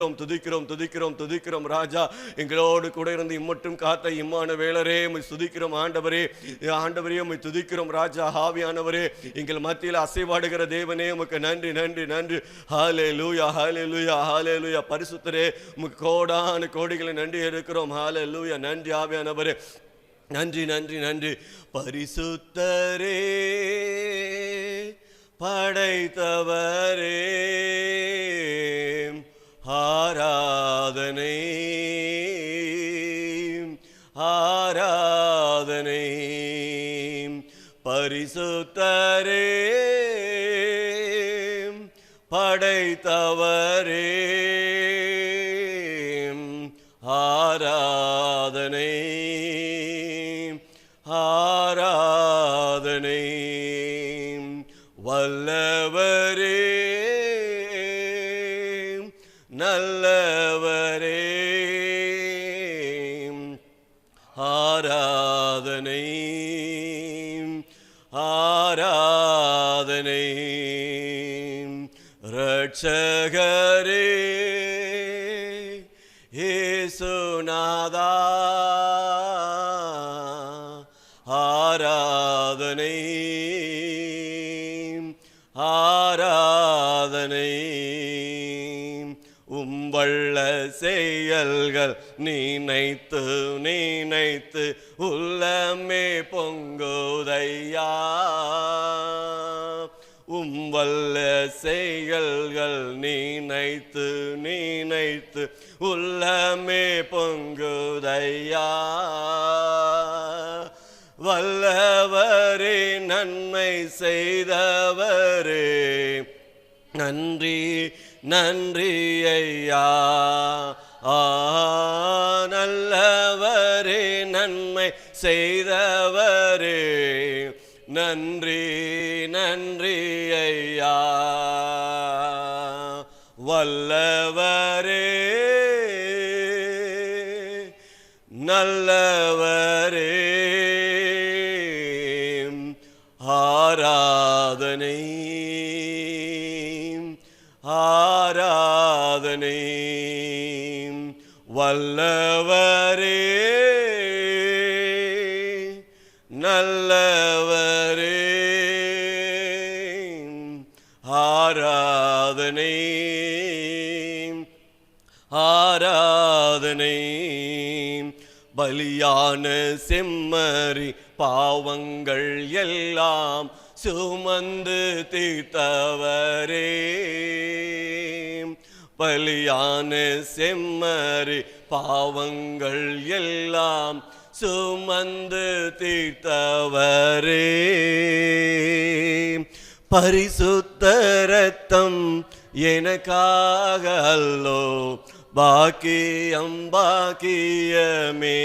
துதிக்கிறோம் துதிக்கிறோம் துதிக்கிறோம் ராஜா. எங்களோடு கூட இருந்து இம்மட்டும் காத்த இம்மானுவேலரே உம்மை துதிக்கிறோம் ஆண்டவரே. ஆண்டவரே உம்மை துதிக்கிறோம் ராஜா. ஆவியானவரே எங்கள் மத்தியில் அசைவாடுகிற தேவனே உமக்கு நன்றி நன்றி நன்றி. ஹல்லேலூயா ஹல்லேலூயா ஹல்லேலூயா. பரிசுத்தரே உமக்கு கோடான கோடிகளை நன்றி எடுக்கிறோம். ஹல்லேலூயா. நன்றி ஆவியானவரே, நன்றி நன்றி நன்றி. பரிசுத்தரே படைத்தவரே ஆராதனை ஆராதனை. பரிசுத்தரே படைத்தவரே ஆராதனை ஆராதனை. வல்லவரே நல்லவரே ஆராதனை ஆராதனை. இரட்சகரே இயேசுநாதா ஆராதனை ஆராதனை. உம்பள்ள செயல்கள் நினைத்து நினைத்து உள்ளமே பொங்குதையா. உம்பள்ள செயல்கள் நினைத்து நினைத்து உள்ளமே பொங்குதையா. வல்லவரே நன்மை செய்தவரே நன்றி நன்றி ஐயா. நல்லவரே நன்மை செய்தவரே நன்றி நன்றி ஐயா. வல்லவரே நல்லவரே ஆராதனை ஆராதனை. வல்லவரே நல்லவரே ஆராதனை ஆராதனை. பலியான செம்மறி பாவங்கள் எல்லாம் சுமந்து தீர்த்தவரே. பலியான செம்மறி பாவங்கள் எல்லாம் சுமந்து தீர்த்தவரே. பரிசுத்த இரத்தம் எனக்காக அல்லோ பாக்கியம் பாக்கியமே.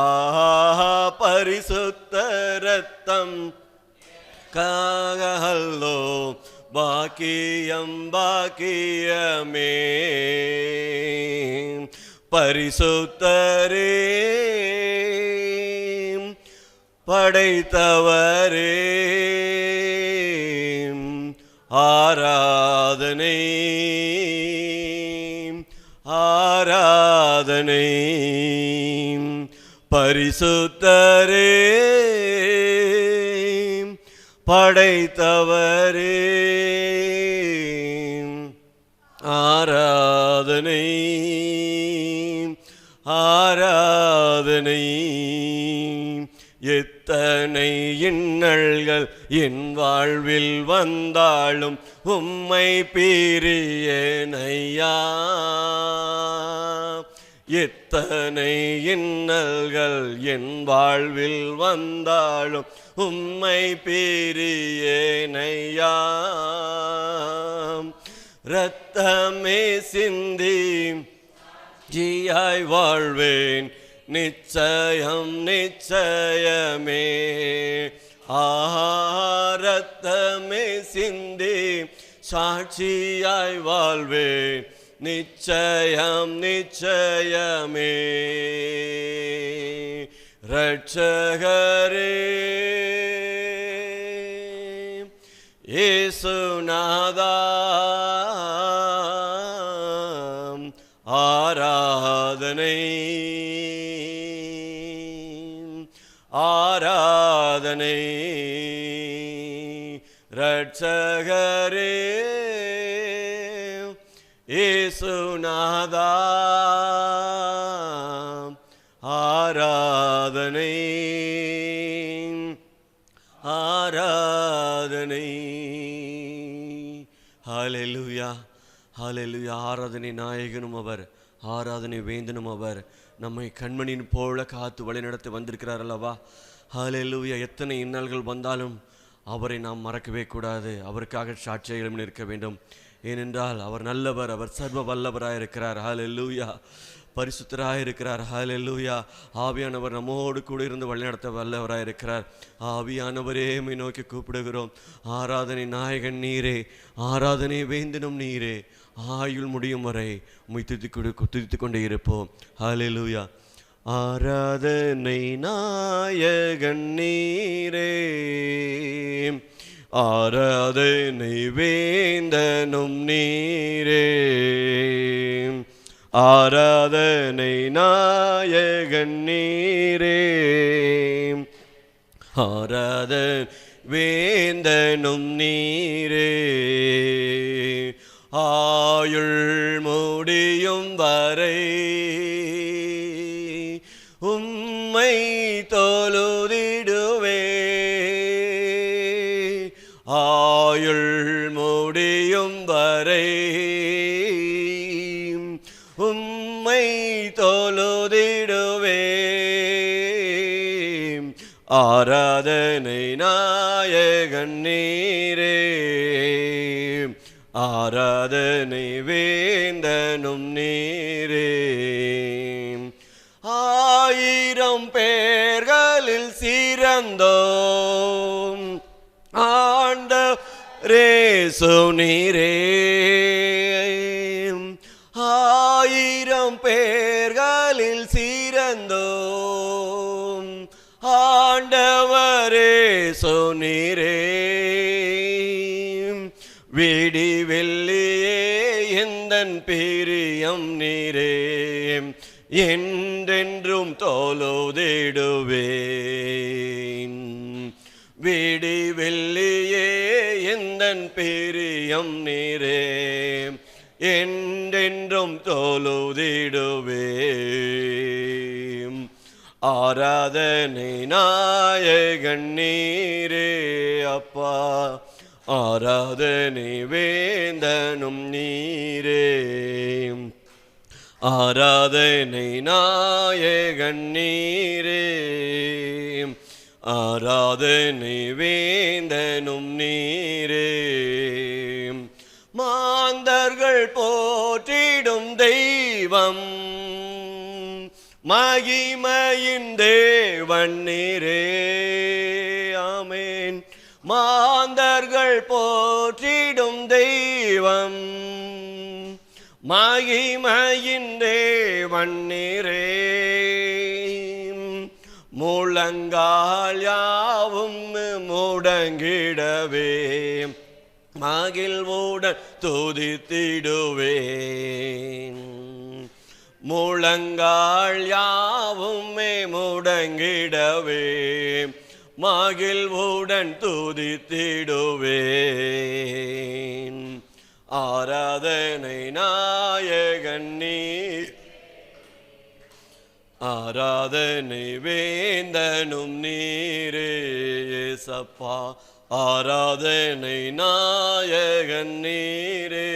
ஆஹா பரிசுத்த இரத்தம் காகல்லோ பாக்கியம் பாக்கியமே. பரிசுத்தரே படைத்தவரே ஆராதனை ஆராதனை. பரிசுத்தரே படைத்தவரே ஆராதனை ஆராதனை. எத்தனை இன்னல்கள் என் வாழ்வில் வந்தாலும் உம்மை பிரியேனையா. எத்தனை இன்னல்கள் என் வாழ்வில் வந்தாலும் உம்மை பிரியேனையா. இரத்தமே சிந்தி ஜீயாய் வாழ்வேன் நிச்சயம் நிச்சயமே. இரத்தமே சிந்தி சாட்சியாய் வாழ்வேன் நிச்சயம் நிச்சயமே. இரட்சகரே இயேசுநாதா ஆராதனை ஆராதனை இரட்சகரே இயேசுநாதா ஆராதனை ஆராதனை. ஹல்லேலூயா ஹல்லேலூயா. ஆராதனை நாயகனும் அவர், ஆராதனை வேந்தனும் அவர். நம்மை கண்மணியின் போல காத்து வழிநடத்தி வந்திருக்கிறார் அல்லவா. ஹல்லேலூயா. எத்தனை இன்னல்கள் வந்தாலும் அவரை நாம் மறக்கவே கூடாது. அவருக்காக சாட்சியம் நிற்க வேண்டும். ஏனென்றால் அவர் நல்லவர், அவர் சர்வ வல்லவராயிருக்கிறார். ஹல்லேலூயா. பரிசுத்தராயிருக்கிறார். ஹல்லேலூயா. ஆவியானவர் நம்மோடு கூட இருந்து வழிநடத்த வல்லவராயிருக்கிறார். ஆவியானவரே உம்மை நோக்கி கூப்பிடுகிறோம். ஆராதனை நாயகன் நீரே, ஆராதனை வேந்தனும் நீரே. ஆயுள் முடியும் வரை உம்மை துதித்து கொண்டே இருப்போம். ஹல்லேலூயா. ஆராதனை நாயகன் நீரே, ஆராதனை வேந்தனும் நீரே. ஆராதனை நாயகன் நீரே, ஆராதனை வேந்தனும் நீரே. ஆயுள் முடியும் வரை உம்மை தொழுதிடுவே. ஆயுள் முடியும் வரை உம்மை தொழுதிடுவே. ஆராதனை நாயகன் நீரே, ஆராதனை வேந்தனும் நீரே. ஆயிரம் பேர்களில் சிறந்தோம் ஆண்டவரே நீரே. ஆயிரம் பேர்களில் சிறந்தோம் ஆண்டவரே நீரே. விடி வெள்ளியே எந்தன் பிரியம் நீரே, என்றென்றும் தொழுதிடுவேன். விடி வெள்ளியே எந்தன் பிரியம் நீரே, என்றென்றும் தொழுதிடுவேன். ஆராதனை நாயகன் நீரே அப்பா, ஆராதனை வேந்தனும் நீரே. ஆராதனை நாயகன் நீரே, ஆராதனை வேந்தனும் நீரே. மாந்தர்கள் போற்றிடும் தெய்வம் மகிமையின் தேவன் நீரே. ஆமென். மாந்தர்கள் போற்றிடும் தெய்வம் மகிமையின் தேவன் நீரே. முழங்கால் யாவும் முடங்கிடவே மகிழ்வுடன் துதித்திடுவேன். முழங்கால் யாவும் முடங்கிடவே மகிழ்வுடன் துதித்திடுவேன். ஆராதனை நாயகன் நீர், ஆராதனை வேந்தனும் நீரே இயேசப்பா. ஆராதனை நாயகன் நீரே,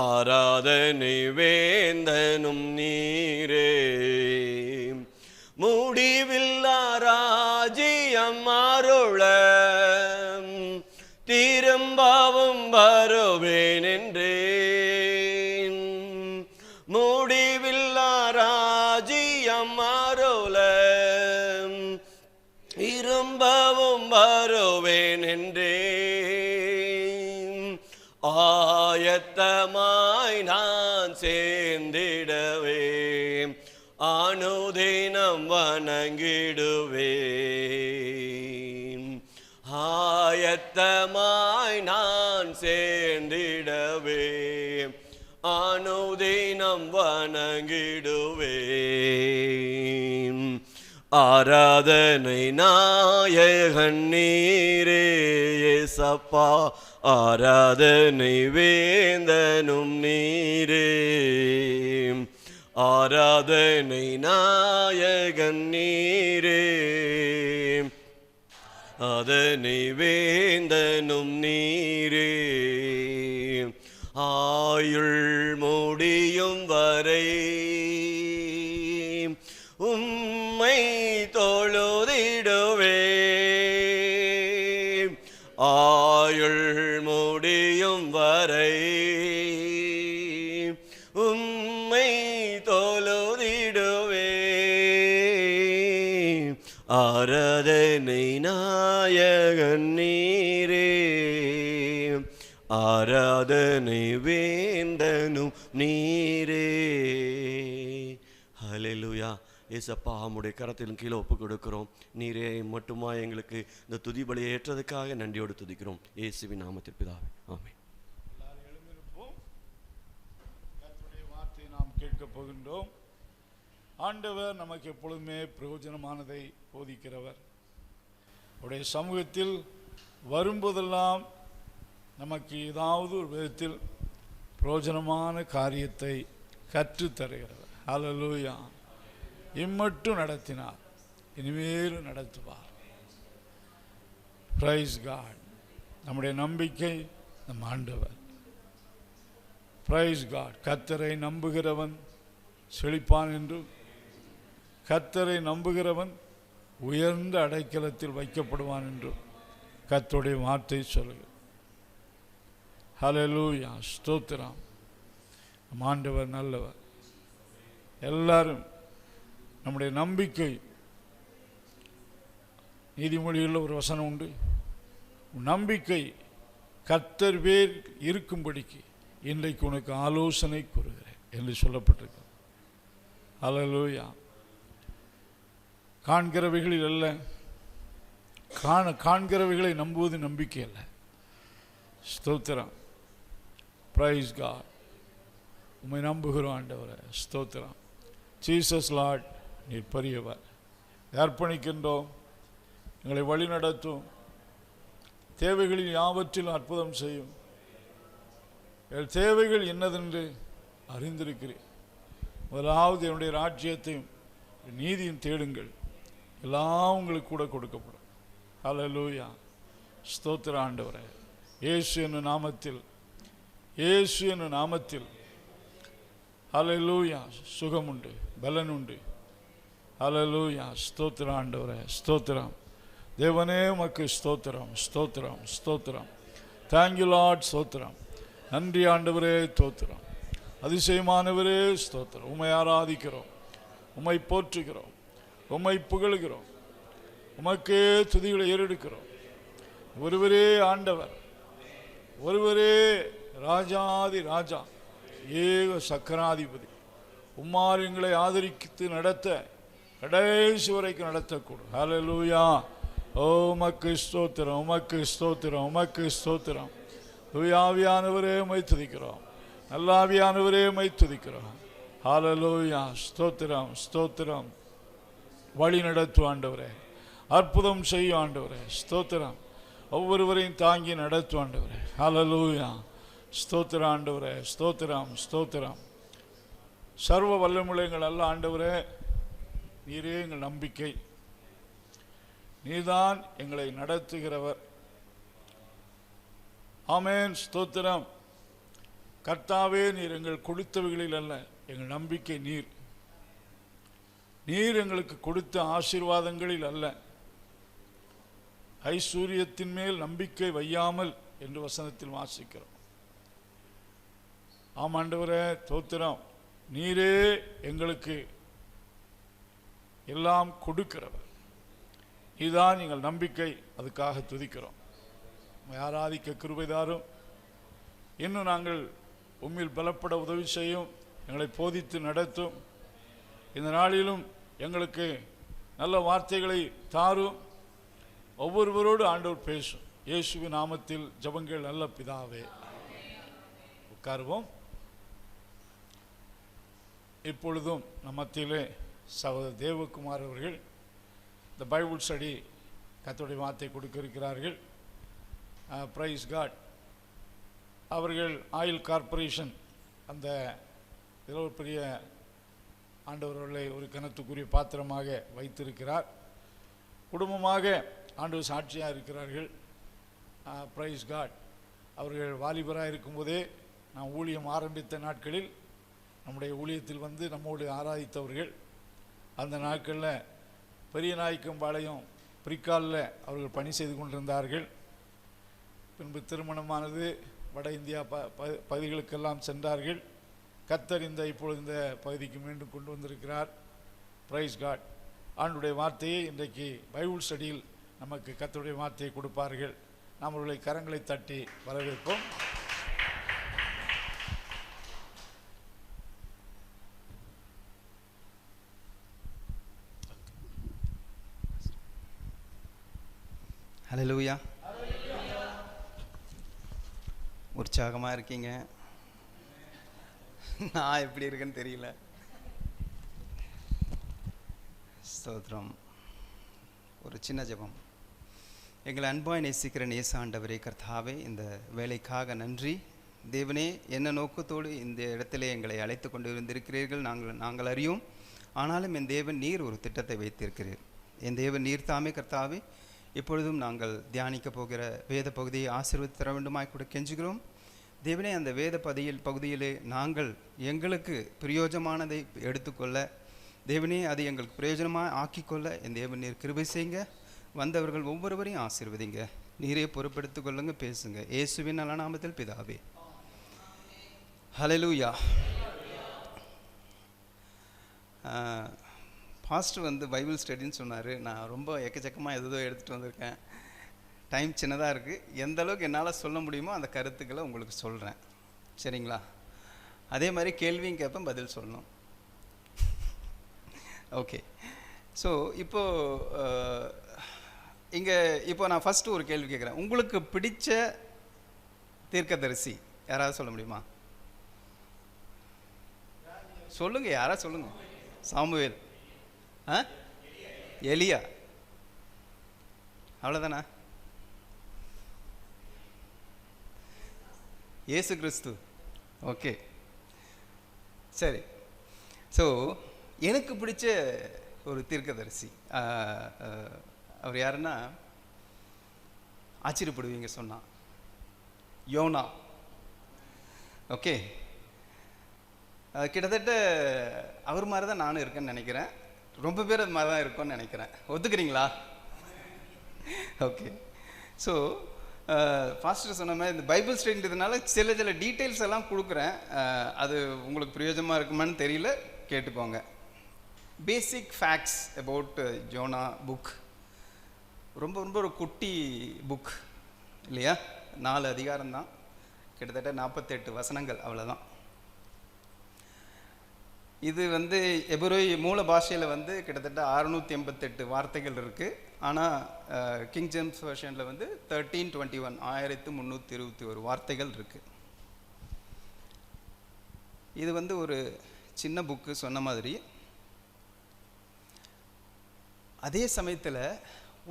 ஆராதனை வேந்தனும் நீரே. முடிவில்லா ராஜ்யம் அருள திரும்பவும் வருவேன் என்றேன். முடிவில்லா ராஜ்யம் அருள திரும்பவும் வருவேன் என்றேன். ஆயத்தமாய் நான் சேர்ந்திடவே அனுதினம் வணங்கிடுவேன். ஆயத்தமாய் நான் சேர்ந்திடவே அனுதினம் வணங்கிடுவேன். ஆராதனை நாயகன் நீரே இயேசப்பா, ஆராதனை வேந்தனும் நீரே. ஆராதனை நாயகன் நீரே, அதனை வேந்தனும் நீரே. ஆயுள் முடியும் வரை உம்மை தொழுதிடுவேன். ஆயுள் முடியும் வரை உம்மை தொழுதிடுவேன். ஆராதனை நாயகன் நீரே, ஆராதனை வேந்தனும் நீரே. ஹல்லேலூயா. ஏசப்பா, உம்முடைய கரத்தின் கீழே ஒப்பு கொடுக்கிறோம். நீரே மட்டுமா எங்களுக்கு இந்த துதி பலியை ஏற்றதுக்காக நன்றியோடு துதிக்கிறோம். இயேசுவின் நாமத்தில் பிதாவே, ஆமென். எல்லாரும் எழுந்திருப்போம். கர்த்தருடைய வார்த்தையை நாம் கேட்க போகின்றோம். ஆண்டவர் நமக்கு எப்பொழுதுமே பிரயோஜனமானதை போதிக்கிறவர். அவருடைய சமூகத்தில் வரும்போதெல்லாம் நமக்கு ஏதாவது ஒரு விதத்தில் பிரயோஜனமான காரியத்தை கற்றுத்தருகிறவர். ஹல்லேலூயா. இம்மட்டும் நடத்தினார், இனிமேலும் நடத்துவார். Praise God. நம்முடைய நம்பிக்கை நம் ஆண்டவர். Praise God. கர்த்தரை நம்புகிறவன் செழிப்பான் என்றும், கர்த்தரை நம்புகிறவன் உயர்ந்த அடைக்கலத்தில் வைக்கப்படுவான் என்றும் கர்த்தருடைய வார்த்தை சொல்லுகிறது. ஹல்லேலூயா. ஸ்தோத்திரம். நம் ஆண்டவர் நல்லவர். எல்லாரும் நம்முடைய நம்பிக்கை, நீதிமொழிகளில் ஒரு வசனம் உண்டு, நம்பிக்கை கர்த்தர் பேர் இருக்கும்படிக்கு இன்றைக்கு உனக்கு ஆலோசனை கூறுகிறேன் என்று சொல்லப்பட்டிருக்கு. ஹல்லேலூயா. காண்கிறவைகளில் அல்ல, காண்கிறவைகளை நம்புவது நம்பிக்கை அல்ல. ஸ்தோத்திரம். Praise God. உம்மை நம்புகிறோம் ஆண்டவரே. ஸ்தோத்திரம். ஜீசஸ் லார்ட், நீர் பெரியவர். அர்ப்பணிக்கின்றோம். எங்களை வழி நடத்தும். தேவைகளில் யாவற்றிலும் அற்புதம் செய்யும். எங்கள் தேவைகள் என்னதென்று அறிந்திருக்கிறேன். முதலாவது என்னுடைய ராஜ்யத்தையும் நீதியும் தேடுங்கள், எல்லாம் உங்களுக்கு கூட கொடுக்கப்படும். ஹல்லேலூயா. ஸ்தோத்திர ஆண்டவரே. இயேசு என்னும் நாமத்தில், இயேசு என்னும் நாமத்தில் ஹல்லேலூயா சுகம் உண்டு, பலன் உண்டு. ஹல்லேலூயா. ஸ்தோத்திர ஆண்டவரே. ஸ்தோத்திரம். தேவனே உமக்கு ஸ்தோத்திரம், ஸ்தோத்திரம், ஸ்தோத்திரம். Thank you Lord. ஸ்தோத்திரம். நன்றி ஆண்டவரே. ஸ்தோத்திரம். அதிசயமானவரே ஸ்தோத்திரம். உம்மை ஆராதிக்கிறோம், உம்மை போற்றுகிறோம், உம்மை புகழுகிறோம், உமக்கே துதிகளை ஏறெடுக்கிறோம். ஒருவரே ஆண்டவர், ஒருவரே ராஜாதி ராஜா, ஏக சக்கராதிபதி. உம்மால் எங்களை ஆதரித்து நடத்த, கடைசி வரைக்கும் நடத்தக்கூடும். ஹல்லேலூயா. ஓ உமக்கு ஸ்தோத்திரம், உமக்கு ஸ்தோத்திரம், உமக்கு ஸ்தோத்திரம். தூயாவியானவரே உம்மை துதிக்கிறோம், நல்லாவியானவரே உம்மை துதிக்கிறோம். ஹல்லேலூயா. ஸ்தோத்திரம், ஸ்தோத்திரம். வழி நடத்தும் ஆண்டவரே, அற்புதம் செய்யும் ஆண்டவரே. ஸ்தோத்திரம். ஒவ்வொருவரையும் தாங்கி நடத்தும் ஆண்டவரே. ஹல்லேலூயா. ஸ்தோத்திரம் ஆண்டவரே. ஸ்தோத்திரம், ஸ்தோத்திரம். சர்வ வல்லமுள்ளங்கள் அல்ல ஆண்டவரே, நீரே எங்கள் நம்பிக்கை, நீதான் எங்களை நடத்துகிறவர். ஆமென். ஸ்தோத்திரம். கர்த்தாவே, நீர் எங்கள் கொடுத்தவைகளில் அல்ல, எங்கள் நம்பிக்கை நீர். நீர் எங்களுக்கு கொடுத்த ஆசீர்வாதங்களில் அல்ல, ஐஸ்வர்யத்தின் மேல் நம்பிக்கை வையாமல் என்று வசனத்தில் வாசிக்கிறோம். ஆம் ஆண்டவரே, ஸ்தோத்திரம். நீரே எங்களுக்கு எல்லாம் கொடுக்கிறவர், இதுதான் எங்கள் நம்பிக்கை. அதுக்காக துதிக்கிறோம். ஆராதிக்க கிருபைதாரும். இன்னும் நாங்கள் உம்மில் பலப்பட உதவி செய்யும், எங்களை போதித்து நடத்தும். இந்த நாளிலும் எங்களுக்கு நல்ல வார்த்தைகளை தாரும். ஒவ்வொருவரோடு ஆண்டவர் பேசும். இயேசுவின் நாமத்தில் ஜெபங்கள் நல்ல பிதாவே. உட்காருவோம். இப்பொழுதும் நம் மத்தியிலே சகோதரர் தேவகுமார் அவர்கள் இந்த பைபிள் ஸ்டடி கர்த்தருடைய வார்த்தை கொடுக்க இருக்கிறார்கள். Praise God. அவர்கள் ஆயில் கார்ப்பரேஷன் அந்த இதில் ஒரு பெரிய ஆண்டவர்களை ஒரு கனத்துக்குரிய பாத்திரமாக வைத்திருக்கிறார். குடும்பமாக ஆண்டவர் சாட்சியாக இருக்கிறார்கள். Praise God. அவர்கள் வாலிபராக இருக்கும்போதே நாம் ஊழியம் ஆரம்பித்த நாட்களில் நம்முடைய ஊழியத்தில் வந்து நம்மோடு ஆராதித்தவர்கள். அந்த நாட்களில் பெரிய நாயக்கம்பாளையம் பிரிக்காலில் அவர்கள் பணி செய்து கொண்டிருந்தார்கள். பின்பு திருமணமானது வட இந்தியா பகுதிகளுக்கெல்லாம் சென்றார்கள். கர்த்தர் இப்பொழுது இந்த பகுதிக்கு மீண்டும் கொண்டு வந்திருக்கிறார். Praise God. ஆண்டவருடைய வார்த்தையை இன்றைக்கு பைபிள் ஸ்டடியில் நமக்கு கர்த்தருடைய வார்த்தையை கொடுப்பார்கள். நாம் அவர்களை கரங்களை தட்டி வரவேற்போம். ஹல்லேலூயா. உற்சாகமாக இருக்கீங்க. நான் எப்படி இருக்கேன்னு தெரியல. ஸ்தோத்திரம். ஒரு சின்ன ஜெபம். எங்களை அன்பாய் நேசிக்கிற நேச ஆண்டவரே கர்த்தாவே, இந்த வேலைக்காக நன்றி. தேவனே, என்ன நோக்கத்தோடு இந்த இடத்திலே எங்களை அழைத்து கொண்டு இருந்திருக்கிறீர்கள் நாங்கள் அறியோம். ஆனாலும் என் தேவன் நீர் ஒரு திட்டத்தை வைத்திருக்கிறீர். என் தேவன் நீர் தாமே கர்த்தாவே, இப்பொழுதும் நாங்கள் தியானிக்க போகிற வேத பகுதியை ஆசீர்வதித்து தர வேண்டுமாய் கூட கெஞ்சுகிறோம். தேவனே, அந்த வேத பகுதியிலே நாங்கள் எங்களுக்கு பிரயோஜனமானதை எடுத்துக்கொள்ள, தேவனே அது எங்களுக்கு பிரயோஜனமாக ஆக்கிக்கொள்ள என் தேவன் நீர் கிருபை செய்யுங்க. வந்தவர்கள் ஒவ்வொருவரையும் ஆசீர்வதிங்க. நீரே பொறுப்பெடுத்துக் கொள்ளுங்க. பேசுங்க. இயேசுவின் நல்ல நாமத்தில் பிதாவே. ஹல்லேலூயா. பாஸ்டர் வந்து பைபிள் ஸ்டடின்னு சொன்னார். நான் ரொம்ப எக்கச்சக்கமாக எதோ எடுத்துகிட்டு வந்திருக்கேன். டைம் சின்னதாக இருக்குது. எந்த அளவுக்கு என்னால் சொல்ல முடியுமோ அந்த கருத்துக்களை உங்களுக்கு சொல்கிறேன். சரிங்களா? அதே மாதிரி கேள்வியும் கேட்பேன், பதில் சொல்லணும். ஓகே. ஸோ இப்போ நான் ஃபஸ்ட்டு ஒரு கேள்வி கேட்குறேன். உங்களுக்கு பிடிச்ச தீர்க்கதரிசி யாராவது சொல்ல முடியுமா? சொல்லுங்கள், யாராவது சொல்லுங்கள். சாமுவேல், எலியா, அவ்வளோதானா? இயேசு கிறிஸ்து. ஓகே, சரி. ஸோ எனக்கு பிடிச்ச ஒரு தீர்க்கதரிசி அவர் யாருன்னா, ஆச்சரியப்படுவீங்க சொன்னான், யோனா. ஓகே, கிட்டத்தட்ட அவர் மாதிரி தான் நானும் இருக்கேன்னு நினைக்கிறேன். ரொம்ப பேர் அது மாதிரி தான் இருக்கும்னு நினைக்கிறேன். ஒத்துக்கிறீங்களா? ஓகே. ஸோ ஃபாஸ்டர் சொன்ன மாதிரி இந்த பைபிள் ஸ்டடின்றதுனால சில டீட்டெயில்ஸ் எல்லாம் கொடுக்குறேன். அது உங்களுக்கு பிரயோஜனமாக இருக்குமான்னு தெரியல, கேட்டுக்கோங்க. பேசிக் ஃபேக்ட்ஸ் அபவுட் ஜோனா புக். ரொம்ப ரொம்ப ஒரு குட்டி புக் இல்லையா? 4 அதிகாரம் தான், கிட்டத்தட்ட 48 வசனங்கள், அவ்வளோதான். இது வந்து எபிரேய மூல பாஷையில் வந்து கிட்டத்தட்ட 688 வார்த்தைகள் இருக்குது. ஆனால் கிங் ஜேம்ஸ் வெர்ஷனில் வந்து 1321 1321 வார்த்தைகள் இருக்குது. இது வந்து ஒரு சின்ன புக்கு சொன்ன மாதிரி. அதே சமயத்தில்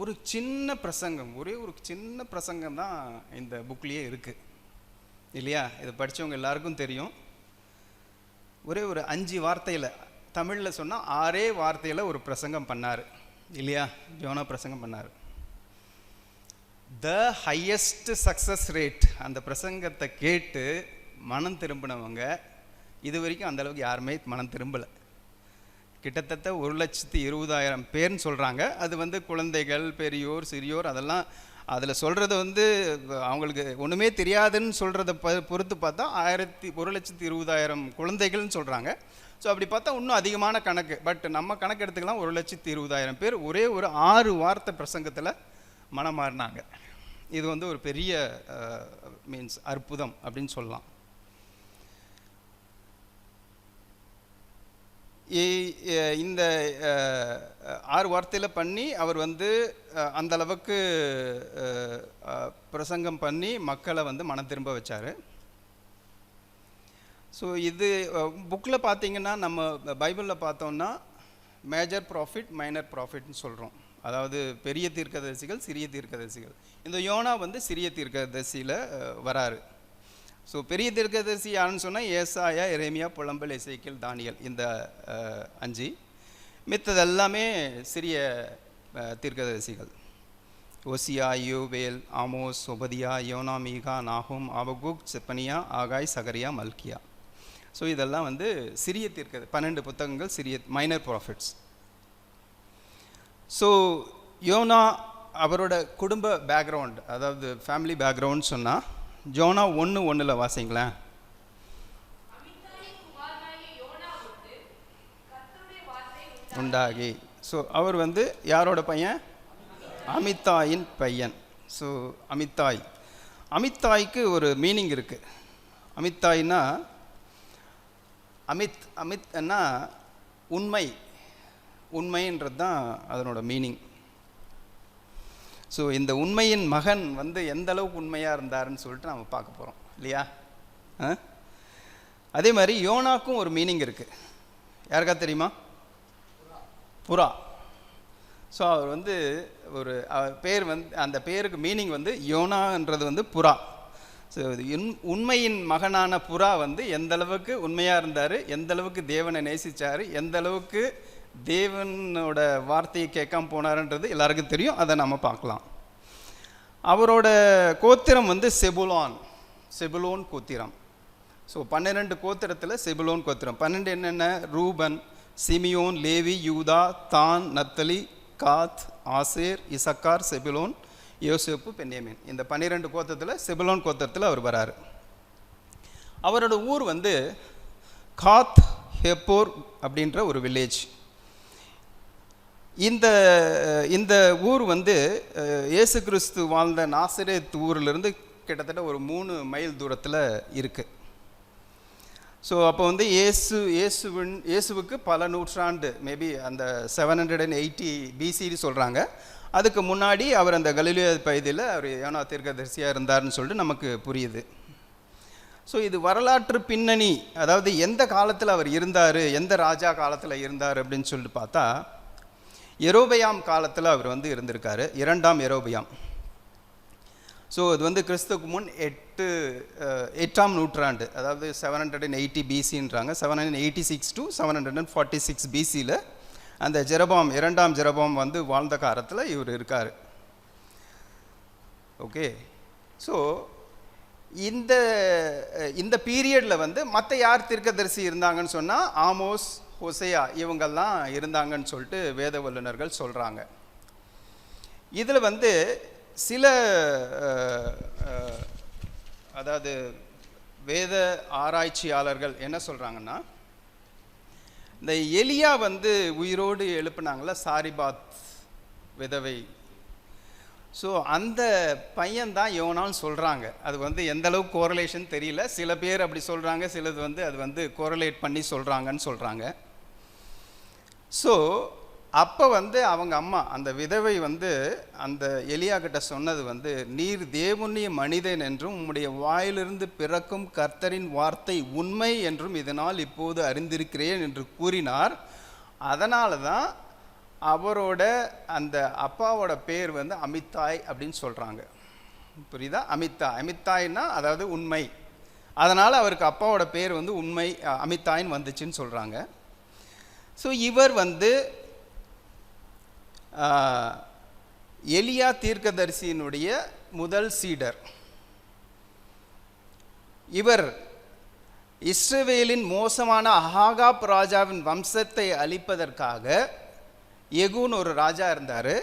ஒரு சின்ன பிரசங்கம், ஒரே ஒரு சின்ன பிரசங்கம் தான் இந்த புக்லேயே இருக்குது இல்லையா? இதை படித்தவங்க எல்லாருக்கும் தெரியும். ஒரே ஒரு 5 வார்த்தையில், தமிழில் சொன்னால் 6 வார்த்தையில் ஒரு பிரசங்கம் பண்ணார் இல்லையா? ஜோனா பிரசங்கம் பண்ணார். The highest success rate. அந்த பிரசங்கத்தை கேட்டு மனம் திரும்பினவங்க இது வரைக்கும் அந்தளவுக்கு யாருமே மனம் திரும்பலை. கிட்டத்தட்ட 1,20,000 பேர்னு சொல்கிறாங்க. அது வந்து குழந்தைகள், பெரியோர், சிறியோர், அதெல்லாம் அதில் சொல்கிறது வந்து அவங்களுக்கு ஒன்றுமே தெரியாதுன்னு சொல்கிறத பொறுத்து பார்த்தா 1,20,000 குழந்தைகள்னு சொல்கிறாங்க. ஸோ அப்படி பார்த்தா இன்னும் அதிகமான கணக்கு. பட் நம்ம கணக்கு எடுத்துக்கலாம். 1,20,000 பேர் ஒரே ஒரு 6 வார்த்தை பிரசங்கத்தில் மனம் மாறினாங்க. இது வந்து ஒரு பெரிய மீன்ஸ் அற்புதம் அப்படின்னு சொல்லலாம். இந்த 6 வார்த்தையில் பண்ணி அவர் வந்து அந்த அளவுக்கு பிரசங்கம் பண்ணி மக்களை வந்து மனம் திரும்ப வச்சார். ஸோ இது புக்கில் பார்த்தீங்கன்னா, நம்ம பைபிளில் பார்த்தோம்னா மேஜர் ப்ராஃபிட் மைனர் ப்ராஃபிட்னு சொல்கிறோம். அதாவது பெரிய தீர்க்கதரிசிகள், சிறிய தீர்க்கதரிசிகள். இந்த யோனா வந்து சிறிய தீர்க்கதரிசியில் வராரு. ஸோ பெரிய தீர்க்கதரிசி யாருன்னு சொன்னால் ஏசாயா, எரேமியா, புலம்பல், எசேக்கியேல், தானியேல், இந்த 5. மித்தது எல்லாமே சிறிய தீர்க்கதரிசிகள். ஓசியா, யோவேல், ஆமோஸ், ஒபதியா, யோனா, மீகா, நாகூம், ஆபகுக், செப்பனியா, ஆகாய், சகரியா, மல்கியா. ஸோ இதெல்லாம் வந்து சிறிய 12 புத்தகங்கள் சிறிய மைனர் ப்ராஃபிட்ஸ். ஸோ யோனா அவரோட குடும்ப பேக்ரவுண்ட், அதாவது ஃபேமிலி பேக்ரவுண்ட் சொன்னால், யோனா 1:1 வாசிங்களேன். உண்டாகி. ஸோ அவர் வந்து யாரோட பையன்? அமித்தாயின் பையன். ஸோ அமித்தாய்க்கு ஒரு மீனிங் இருக்குது. அமித்தாய்னா அமித்னா உண்மைன்றது தான் அதனோட மீனிங். ஸோ இந்த உண்மையின் மகன் வந்து எந்த அளவுக்கு உண்மையாக இருந்தாருன்னு சொல்லிட்டு நம்ம பார்க்க போகிறோம் இல்லையா? அதே மாதிரி யோனாக்கும் ஒரு மீனிங் இருக்குது. யாருக்கா தெரியுமா? புறா. ஸோ அவர் வந்து பேர் வந்து, அந்த பேருக்கு மீனிங் வந்து யோனான்றது வந்து புறா. ஸோ உண்மையின் மகனான புறா வந்து எந்த அளவுக்கு உண்மையாக இருந்தார், எந்த அளவுக்கு தேவனை நேசித்தார், எந்த அளவுக்கு தேவனோட வார்த்தையை கேட்காம போனாருன்றது எல்லாருக்கும் தெரியும். அதை நம்ம பார்க்கலாம். அவரோட கோத்திரம் வந்து செபுலோன் கோத்திரம். ஸோ 12 கோத்திரத்தில் செபுலோன் கோத்திரம். 12 என்னென்ன? ரூபன், சிமியோன், லேவி, யூதா, தான், நத்தலி, காத், ஆசேர், இசக்கார், செபுலோன், யோசேப்பு, பென்யமீன். இந்த 12 கோத்திரத்தில் செபுலோன் கோத்திரத்தில் அவர் வராரு. அவரோட ஊர் வந்து காத் ஹெப்போர் அப்படின்ற ஒரு வில்லேஜ். இந்த ஊர் வந்து இயேசு கிறிஸ்து வாழ்ந்த நாசரேத் ஊரிலிருந்து கிட்டத்தட்ட ஒரு 3 மைல் தூரத்தில் இருக்குது. ஸோ அப்போ வந்து இயேசுவுக்கு பல நூற்றாண்டு, மேபி அந்த 780 BC சொல்கிறாங்க. அதுக்கு முன்னாடி அவர் அந்த கலிலேயா பகுதியில் அவர் யோனா தீர்க்கதரிசியாக இருந்தார்னு சொல்லிட்டு நமக்கு புரியுது. ஸோ இது வரலாற்று பின்னணி, அதாவது எந்த காலத்தில் அவர் இருந்தார், எந்த ராஜா காலத்தில் இருந்தார் அப்படின்னு சொல்லிட்டு பார்த்தா, யெரொபெயாம் காலத்தில் அவர் வந்து இருந்திருக்காரு, 2ஆம் யெரொபெயாம். ஸோ இது வந்து கிறிஸ்துக்கு முன் 8ஆம் நூற்றாண்டு, அதாவது 780 BCன்றாங்க. 786 to 746 BCயில் அந்த 2ஆம் ஜெரபாம் வந்து வாழ்ந்த காலத்தில் இவர் இருக்கார். ஓகே. ஸோ இந்த பீரியடில் வந்து மற்ற யார் தீர்க்கதரிசி இருந்தாங்கன்னு சொன்னால், ஆமோஸ், ஹோசேயா, இவங்கெல்லாம் இருந்தாங்கன்னு சொல்லிட்டு வேத வல்லுநர்கள் சொல்கிறாங்க. இதில் வந்து சில அதாவது வேத ஆராய்ச்சியாளர்கள் என்ன சொல்கிறாங்கன்னா, இந்த எலியா வந்து உயிரோடு எழுப்புனாங்கள, சாரிபாத் விதவை. ஸோ அந்த பையன்தான் யோனான்னு சொல்கிறாங்க. அது வந்து எந்த அளவுக்கு கோரலேஷன் தெரியல. சில பேர் அப்படி சொல்கிறாங்க, சிலது வந்து அது வந்து கோரலேட் பண்ணி சொல்கிறாங்கன்னு சொல்கிறாங்க. ஸோ அப்போ வந்து அவங்க அம்மா, அந்த விதவை வந்து அந்த எலியா கிட்ட சொன்னது வந்து, நீர் தேவனுடைய மனிதன் என்றும் உம்முடைய வாயிலிருந்து பிறக்கும் கர்த்தரின் வார்த்தை உண்மை என்றும் இதனால் இப்போது அறிந்திருக்கிறேன் என்று கூறினார். அதனால தான் அவரோட அந்த அப்பாவோட பேர் வந்து அமித்தாய் அப்படின்னு சொல்கிறாங்க. புரியுதா? அமித்தாய்னா அதாவது உண்மை. அதனால் அவருக்கு அப்பாவோட பேர் வந்து உண்மை, அமித்தாயின்னு வந்துச்சுன்னு சொல்கிறாங்க. ஸோ இவர் வந்து எலியா தீர்க்கதரிசியினுடைய முதல் சீடர். இவர் இஸ்ரவேலின் மோசமான ஆகாப் ராஜாவின் வம்சத்தை அழிப்பதற்காக, யெகூன்னு ஒரு ராஜா இருந்தார்,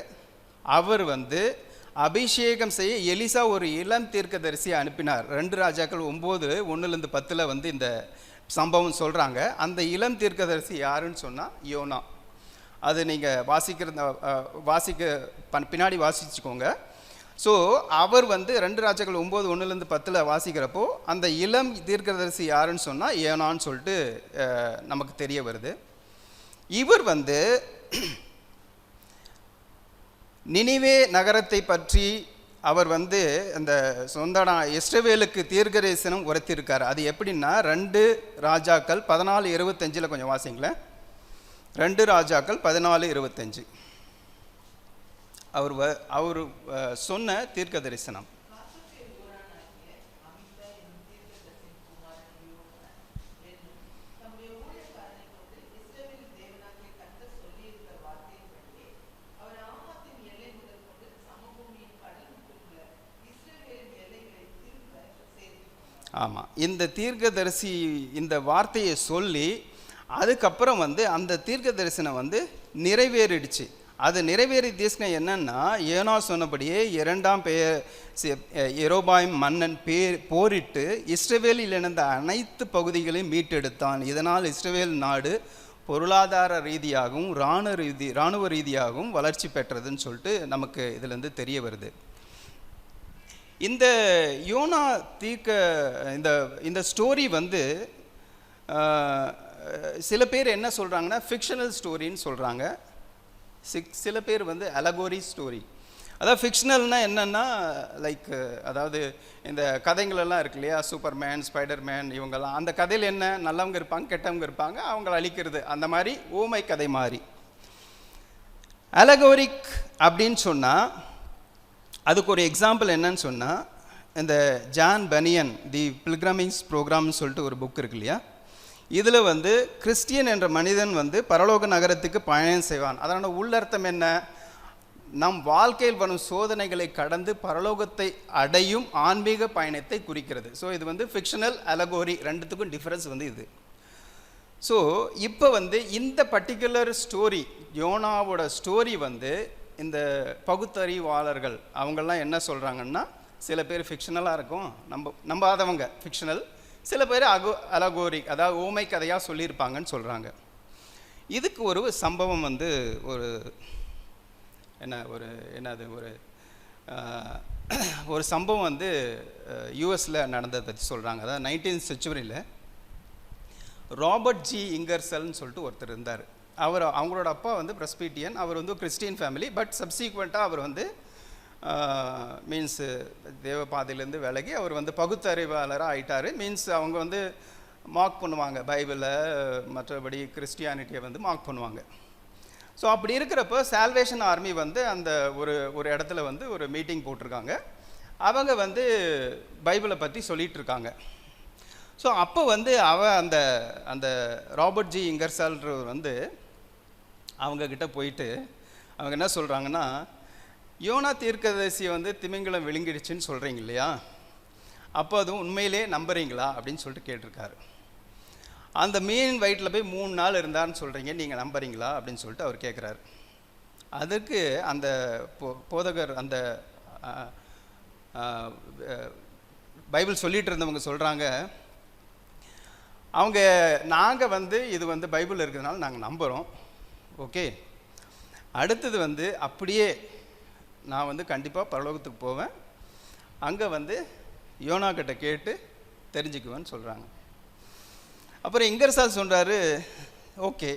அவர் வந்து அபிஷேகம் செய்ய எலிசா ஒரு இளம் தீர்க்கதரிசியை அனுப்பினார். 2 ராஜாக்கள் 9:1-10 வந்து இந்த சம்பவம் சொல்கிறாங்க. அந்த இளம் தீர்க்கதரிசி யாருன்னு சொன்னால் யோனா. அது நீங்கள் பின்னாடி வாசிச்சுக்கோங்க. ஸோ அவர் வந்து 2 ராஜாக்கள் 9:1-10 வாசிக்கிறப்போ அந்த இளம் தீர்க்கதரிசி யாருன்னு சொன்னால் யோனான்னு சொல்லிட்டு நமக்கு தெரிய வருது. இவர் வந்து நினிவே நகரத்தை பற்றி அவர் வந்து அந்த சொந்தடா இஸ்ரவேலுக்கு தீர்க்கதரிசனம் உரைத்திருக்கார். அது எப்படின்னா 2 ராஜாக்கள் 14:25 கொஞ்சம் வாசிங்களேன். 2 ராஜாக்கள் 14:25 அவர் சொன்ன தீர்க்க தரிசனம். ஆமாம், இந்த தீர்க்கதரிசி இந்த வார்த்தையை சொல்லி அதுக்கப்புறம் வந்து அந்த தீர்க்க தரிசனம் வந்து நிறைவேறிடுச்சு. அது நிறைவேறி தீர்க்கம் என்னன்னா, யோனா சொன்னபடியே 2ஆம் யெரொபெயாம் மன்னன் போரிட்டு இஸ்ரவேலில் இருந்த அனைத்து பகுதிகளையும் மீட்டெடுத்தான். இதனால் இஸ்ரவேல் நாடு பொருளாதார ரீதியாகவும் இராணுவ ரீதியாகவும் வளர்ச்சி பெற்றதுன்னு சொல்லிட்டு நமக்கு இதுலேருந்து தெரிய வருது. இந்த யோனா இந்த ஸ்டோரி வந்து சில பேர் என்ன சொல்கிறாங்கன்னா ஃபிக்ஷனல் ஸ்டோரின்னு சொல்கிறாங்க. சில பேர் வந்து அலகோரி ஸ்டோரி. அதாவது ஃபிக்ஷனல்னால் என்னென்னா லைக் அதாவது இந்த கதைங்களெல்லாம் இருக்கு இல்லையா, சூப்பர்மேன், ஸ்பைடர்மேன், இவங்கெல்லாம் அந்த கதையில் என்ன நல்லவங்க இருப்பாங்க, கெட்டவங்க இருப்பாங்க, அவங்கள அழிக்கிறது, அந்த மாதிரி ஊமை கதை மாதிரி. அலகோரிக் அப்படின்னு சொன்னால் அதுக்கு ஒரு எக்ஸாம்பிள் என்னன்னு சொன்னால், இந்த ஜான் பனியன் தி பில்கிரமிங்ஸ் ப்ரோக்ராம்னு சொல்லிட்டு ஒரு புக் இருக்கு இல்லையா, இதில் வந்து கிறிஸ்டியன் என்ற மனிதன் வந்து பரலோக நகரத்துக்கு பயணம் செய்வான். அதனோட உள்ளர்த்தம் என்ன, நம் வாழ்க்கையில் வரும் சோதனைகளை கடந்து பரலோகத்தை அடையும் ஆன்மீக பயணத்தை குறிக்கிறது. ஸோ இது வந்து ஃபிக்ஷனல், அலகோரி ரெண்டுத்துக்கும் டிஃபரன்ஸ் வந்து இது. ஸோ இப்போ வந்து இந்த பர்டிகுலர் ஸ்டோரி, யோனாவோட ஸ்டோரி வந்து இந்த பகுத்தறிவாளர்கள் அவங்கெல்லாம் என்ன சொல்கிறாங்கன்னா, சில பேர் ஃபிக்ஷனலாக இருக்கும், நம்பாதவங்க ஃபிக்ஷனல், சில பேர் அலகோரி அதாவது ஊமை கதையாக சொல்லியிருப்பாங்கன்னு சொல்கிறாங்க. இதுக்கு ஒரு சம்பவம் வந்து ஒரு சம்பவம் வந்து யூஎஸில் நடந்ததை பற்றி சொல்கிறாங்க. அதாவது 19th centuryயில் ராபர்ட் ஜி இங்கர்சல்னு சொல்லிட்டு ஒருத்தர் இருந்தார். அவங்களோட அப்பா வந்து பிரஸ்பீட்டியன், அவர் வந்து கிறிஸ்டியன் ஃபேமிலி. பட் சப்சீக்வெண்ட்டாக அவர் வந்து மீன்ஸ் தேவ பாதையிலேருந்து விலகி அவர் வந்து பகுத்தறிவாளராக ஆயிட்டார். மீன்ஸ் அவங்க வந்து மார்க் பண்ணுவாங்க பைபிளை, மற்றபடி கிறிஸ்டியானிட்டியை வந்து மார்க் பண்ணுவாங்க. ஸோ அப்படி இருக்கிறப்போ சால்வேஷன் ஆர்மி வந்து அந்த ஒரு இடத்துல வந்து ஒரு மீட்டிங் போட்டிருக்காங்க. அவங்க வந்து பைபிளை பற்றி சொல்லிகிட்டு இருக்காங்க. ஸோ அப்போ வந்து அந்த ராபர்ட் ஜி இங்கர்சால்ன்றவர் வந்து அவங்கக்கிட்ட போயிட்டு அவங்க என்ன சொல்கிறாங்கன்னா, யோனா தீர்க்கதரிசியை வந்து திமிங்கலம் விழுங்கிடுச்சுன்னு சொல்கிறீங்க இல்லையா, அப்போ அதுவும் உண்மையிலே நம்புறீங்களா அப்படின்னு சொல்லிட்டு கேட்டிருக்காரு. அந்த மீன் வயிற்றில் போய் 3 நாள் இருந்தார்னு சொல்கிறீங்க, நீங்கள் நம்புறீங்களா அப்படின்னு சொல்லிட்டு அவர் கேட்குறாரு. அதுக்கு அந்த போதகர், அந்த பைபிள் சொல்லிகிட்டு இருந்தவங்க சொல்கிறாங்க, நாங்கள் வந்து இது வந்து பைபிள் இருக்கிறதுனால நாங்கள் நம்புகிறோம், ஓகே. அடுத்தது வந்து அப்படியே நான் வந்து கண்டிப்பாக பரலோகத்துக்கு போவேன், அங்கே வந்து யோனா கிட்ட கேட்டு தெரிஞ்சுக்குவேன்னு சொல்கிறாங்க. அப்புறம் இங்கர்சால் சொல்கிறாரு, ஓகே,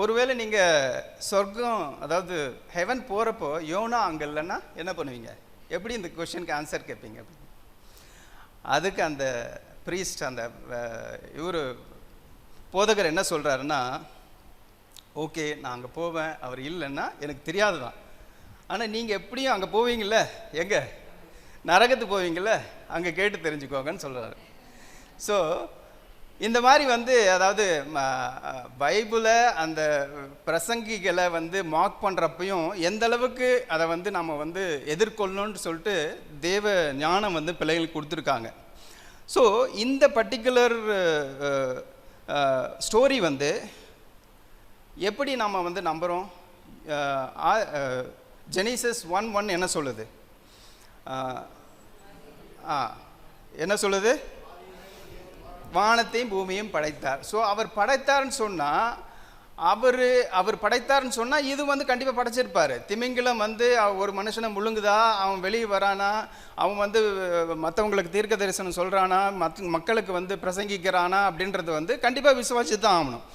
ஒருவேளை நீங்கள் சொர்க்கம் அதாவது ஹெவன் போகிறப்போ யோனா அங்கே இல்லைன்னா என்ன பண்ணுவீங்க, எப்படி இந்த கொஷனுக்கு ஆன்சர் கேட்பீங்க அப்படின்னு. அதுக்கு அந்த ப்ரீஸ்ட், அந்த இவர் போதகர் என்ன சொல்கிறாருன்னா, ஓகே நான் அங்கே போவேன், அவர் இல்லைன்னா எனக்கு தெரியாது தான், ஆனால் நீங்கள் எப்படியும் அங்கே போவீங்கள்ல, எங்கே நரகத்துக்கு போவீங்கள்ல, அங்கே கேட்டு தெரிஞ்சுக்கோங்கன்னு சொல்கிறாரு. ஸோ இந்த மாதிரி வந்து அதாவது பைபிளை அந்த பிரசங்கிகளை வந்து மார்க் பண்ணுறப்பையும் எந்த அளவுக்கு அதை வந்து நம்ம வந்து எதிர்கொள்ளணும்னு சொல்லிட்டு தேவ ஞானம் வந்து பிள்ளைகளுக்கு கொடுத்துருக்காங்க. ஸோ இந்த பர்டிகுலர் ஸ்டோரி வந்து எப்படி நம்ம வந்து நம்புகிறோம், ஜெனிசிஸ் 1:1 என்ன சொல்லுது, என்ன சொல்லுது, வானத்தையும் பூமியும் படைத்தார். ஸோ அவர் படைத்தார்னு சொன்னால் அவர் படைத்தார்னு சொன்னால் இது வந்து கண்டிப்பாக படைச்சிருப்பார். திமிங்கிலம் வந்து ஒரு மனுஷனை முழுங்குதா, அவன் வெளியே வரானா, அவன் வந்து மற்றவங்களுக்கு தீர்க்க தரிசனம் சொல்கிறானா, மக்களுக்கு வந்து பிரசங்கிக்கிறானா அப்படின்றது வந்து கண்டிப்பாக விசுவாசி தான் ஆகணும்.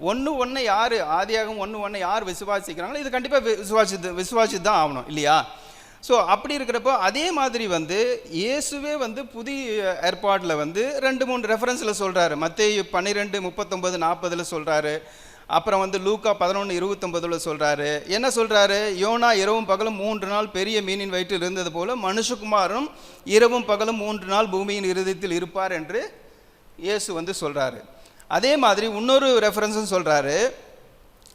ஒன்று யார் ஆதியாகவும் 1:1 யார் விசுவாசிக்கிறாங்களோ இது கண்டிப்பாக விசுவாசி தான் ஆகணும் இல்லையா. ஸோ அப்படி இருக்கிறப்போ அதே மாதிரி வந்து இயேசுவே வந்து புதிய ஏற்பாட்டில் வந்து 2-3 ரெஃபரன்ஸில் சொல்கிறாரு. மத்தேயு 12:39-40 சொல்கிறாரு. அப்புறம் வந்து லூக்கா 11:29 சொல்கிறாரு. என்ன சொல்கிறாரு? யோனா இரவும் பகலும் 3 நாள் பெரிய மீனின் வயிற்றில் இருந்தது போல மனுஷகுமாரனும் இரவும் பகலும் 3 நாள் பூமியின் இருதயத்தில் இருப்பார் என்று இயேசு வந்து சொல்கிறாரு. அதே மாதிரி இன்னொரு ரெஃபரன்ஸும் சொல்கிறாரு.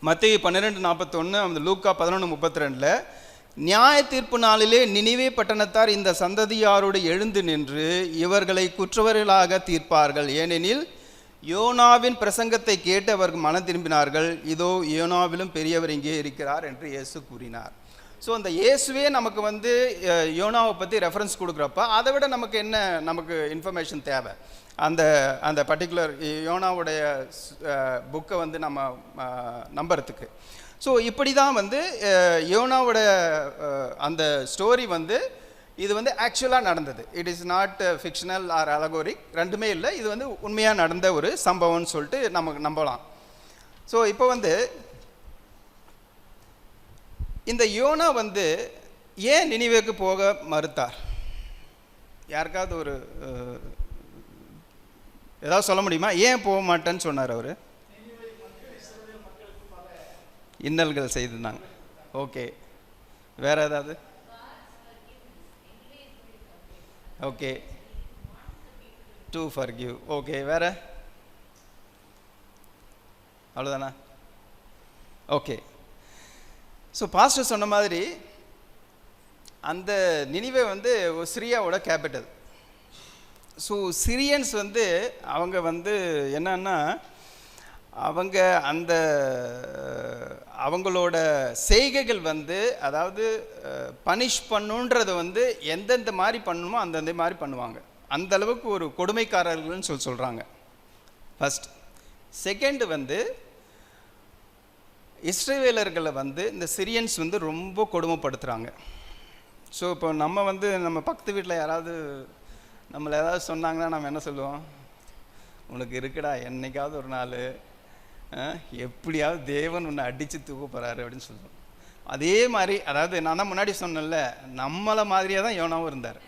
மத்தேயு 12:41, அந்த லூக்கா 11:32, நியாய தீர்ப்பு நாளிலே நினிவே பட்டணத்தார் இந்த சந்ததியாரோடு எழுந்து நின்று இவர்களை குற்றவாளிகளாக தீர்ப்பார்கள். ஏனெனில் யோனாவின் பிரசங்கத்தை கேட்டு அவர்கள் மனம் திரும்பினார்கள். இதோ யோனாவிலும் பெரியவர் இங்கே இருக்கிறார் என்று இயேசு கூறினார். ஸோ அந்த இயேசுவே நமக்கு வந்து யோனாவை பற்றி ரெஃபரன்ஸ் கொடுக்குறப்ப அதை விட நமக்கு என்ன நமக்கு இன்ஃபர்மேஷன் தேவை? அந்த பர்டிகுலர் யோனாவுடைய புக்கை வந்து நம்ம நம்புறதுக்கு. ஸோ இப்படி தான் வந்து யோனாவோட அந்த ஸ்டோரி வந்து இது வந்து ஆக்சுவலாக நடந்தது. It is not fictional or allegoric, ரெண்டுமே இல்லை. இது வந்து உண்மையாக நடந்த ஒரு சம்பவம்னு சொல்லிட்டு நமக்கு நம்பலாம். ஸோ இப்போ வந்து இந்த யோனா வந்து ஏன் நினிவேக்கு போக மறுத்தார்? யாருக்காவது ஒரு ஏதாவது சொல்ல முடியுமா? ஏன் போக மாட்டேன்னு சொன்னார் அவர்? இன்னல்கள் செய்திருந்தாங்க. ஓகே, வேற ஏதாவது? Okay, to forgive. ஓகே, வேற? அவ்வளோதானா? ஓகே. ஸோ பாஸ்டர் சொன்ன மாதிரி அந்த நினிவே வந்து சிரியாவோட கேபிட்டல். ஸோ சிரியன்ஸ் வந்து அவங்க வந்து என்னன்னா அவங்க அந்த அவங்களோட செய்கைகள் வந்து அதாவது பனிஷ் பண்ணுன்றது வந்து எந்தெந்த மாதிரி பண்ணணுமோ அந்தந்த மாதிரி பண்ணுவாங்க. அந்த அளவுக்கு ஒரு கொடுமைக்காரர்கள்னு சொல்கிறாங்க ஃபர்ஸ்ட். செகண்ட் வந்து இஸ்ரேவேலர்களை வந்து இந்த சிரியன்ஸ் வந்து ரொம்ப கொடுமைப்படுத்துகிறாங்க. ஸோ இப்போ நம்ம வந்து நம்ம பக்கத்து வீட்டில் யாராவது நம்மளை ஏதாவது சொன்னாங்கன்னா நம்ம என்ன சொல்லுவோம்? உனக்கு இருக்குடா, என்னைக்காவது ஒரு நாள் எப்படியாவது தேவன் உன்னை அடித்து தூக்க போகிறாரு அப்படின்னு சொல்லுவோம். அதே மாதிரி அதாவது நான் தான் முன்னாடி சொன்னேன்ல, நம்மளை மாதிரியே தான் யோனாவும் இருந்தார்.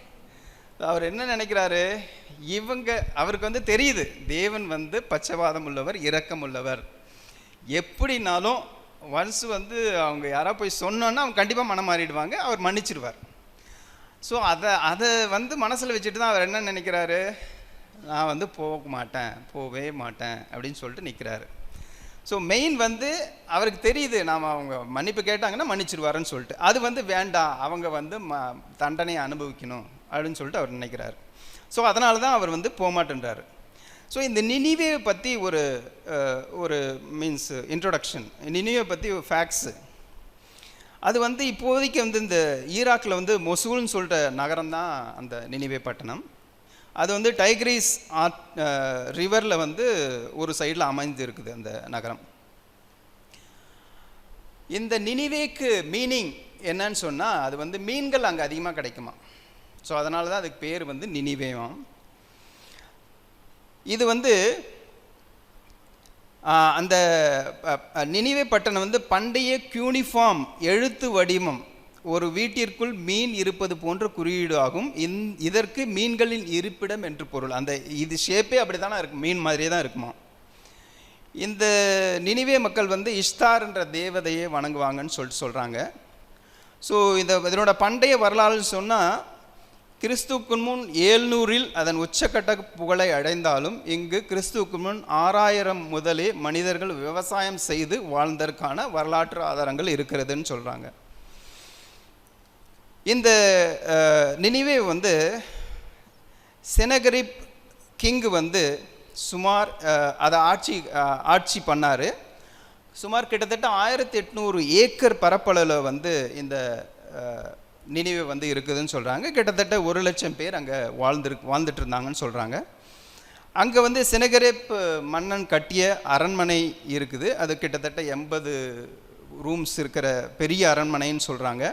அவர் என்ன நினைக்கிறாரு? அவருக்கு வந்து தெரியுது தேவன் வந்து பட்சபாதம் உள்ளவர், இரக்கம் உள்ளவர். எப்படினாலும் ஒன்ஸ் வந்து அவங்க யாராவது போய் சொன்னோன்னா அவங்க கண்டிப்பாக மனம் மாறிடுவாங்க, அவர் மன்னிச்சிடுவார். ஸோ அதை வந்து மனசில் வச்சுட்டு தான் அவர் என்ன நினைக்கிறாரு? நான் வந்து போகவே மாட்டேன் அப்படின்னு சொல்லிட்டு நிற்கிறாரு. ஸோ மெயின் வந்து அவருக்கு தெரியுது நாம் அவங்க மன்னிப்பு கேட்டாங்கன்னா மன்னிச்சிடுவாருன்னு சொல்லிட்டு, அது வந்து வேண்டாம், அவங்க வந்து தண்டனையை அனுபவிக்கணும் அப்படின்னு சொல்லிட்டு அவர் நினைக்கிறார். ஸோ அதனால தான் அவர் வந்து போகமாட்டேன்றார். ஸோ இந்த நினிவே பற்றி ஒரு மீன்ஸ் இன்ட்ரோடக்ஷன், நினிவே பற்றி ஃபேக்ட்ஸு. அது வந்து இப்போதைக்கு வந்து இந்த ஈராக்கில் வந்து மொசூல்னு சொல்லிட்ட நகரம் தான் அந்த நினிவே பட்டணம். அது வந்து டைக்ரீஸ் ரிவரில் வந்து ஒரு சைடில் அமைந்து இருக்குது அந்த நகரம். இந்த நினிவேக்கு மீனிங் என்னன்னு சொன்னால் அது வந்து மீன்கள் அங்கே அதிகமாக கிடைக்குமா. ஸோ அதனால தான் அதுக்கு பேர் வந்து நினிவேவாம். இது வந்து அந்த நினிவே பட்டணம் வந்து பண்டைய கியூனிஃபார்ம் எழுத்து வடிவம், ஒரு வீட்டிற்குள் மீன் இருப்பது போன்ற குறியீடு ஆகும். இதற்கு மீன்களின் இருப்பிடம் என்று பொருள். அந்த இது ஷேப்பே அப்படி தானே இருக்கும், மீன் மாதிரியே தான் இருக்குமா. இந்த நினிவே மக்கள் வந்து இஷ்தார்ன்ற தேவதையை வணங்குவாங்கன்னு சொல்கிறாங்க. ஸோ இதனோட பண்டைய வரலாறுன்னு சொன்னால் கிறிஸ்துவுக்கு முன் 700 அதன் உச்சக்கட்ட புகழை அடைந்தாலும் இங்கு கிறிஸ்துவுக்கு முன் 6000 முதலே மனிதர்கள் விவசாயம் செய்து வாழ்ந்ததற்கான வரலாற்று ஆதாரங்கள் இருக்கிறதுன்னு சொல்கிறாங்க. இந்த நினிவே வந்து செனகரிப் கிங் வந்து சுமார் அதை ஆட்சி பண்ணார். சுமார் கிட்டத்தட்ட 1800 ஏக்கர் பரப்பளவில் வந்து இந்த நினிவே வந்து இருக்குதுன்னு சொல்கிறாங்க. கிட்டத்தட்ட 1,00,000 பேர் அங்கே வாழ்ந்துட்டு இருந்தாங்கன்னு சொல்கிறாங்க. அங்கே வந்து செனகரிப் மன்னன் கட்டிய அரண்மனை இருக்குது. அது கிட்டத்தட்ட 80 ரூம்ஸ் இருக்கிற பெரிய அரண்மனைன்னு சொல்கிறாங்க.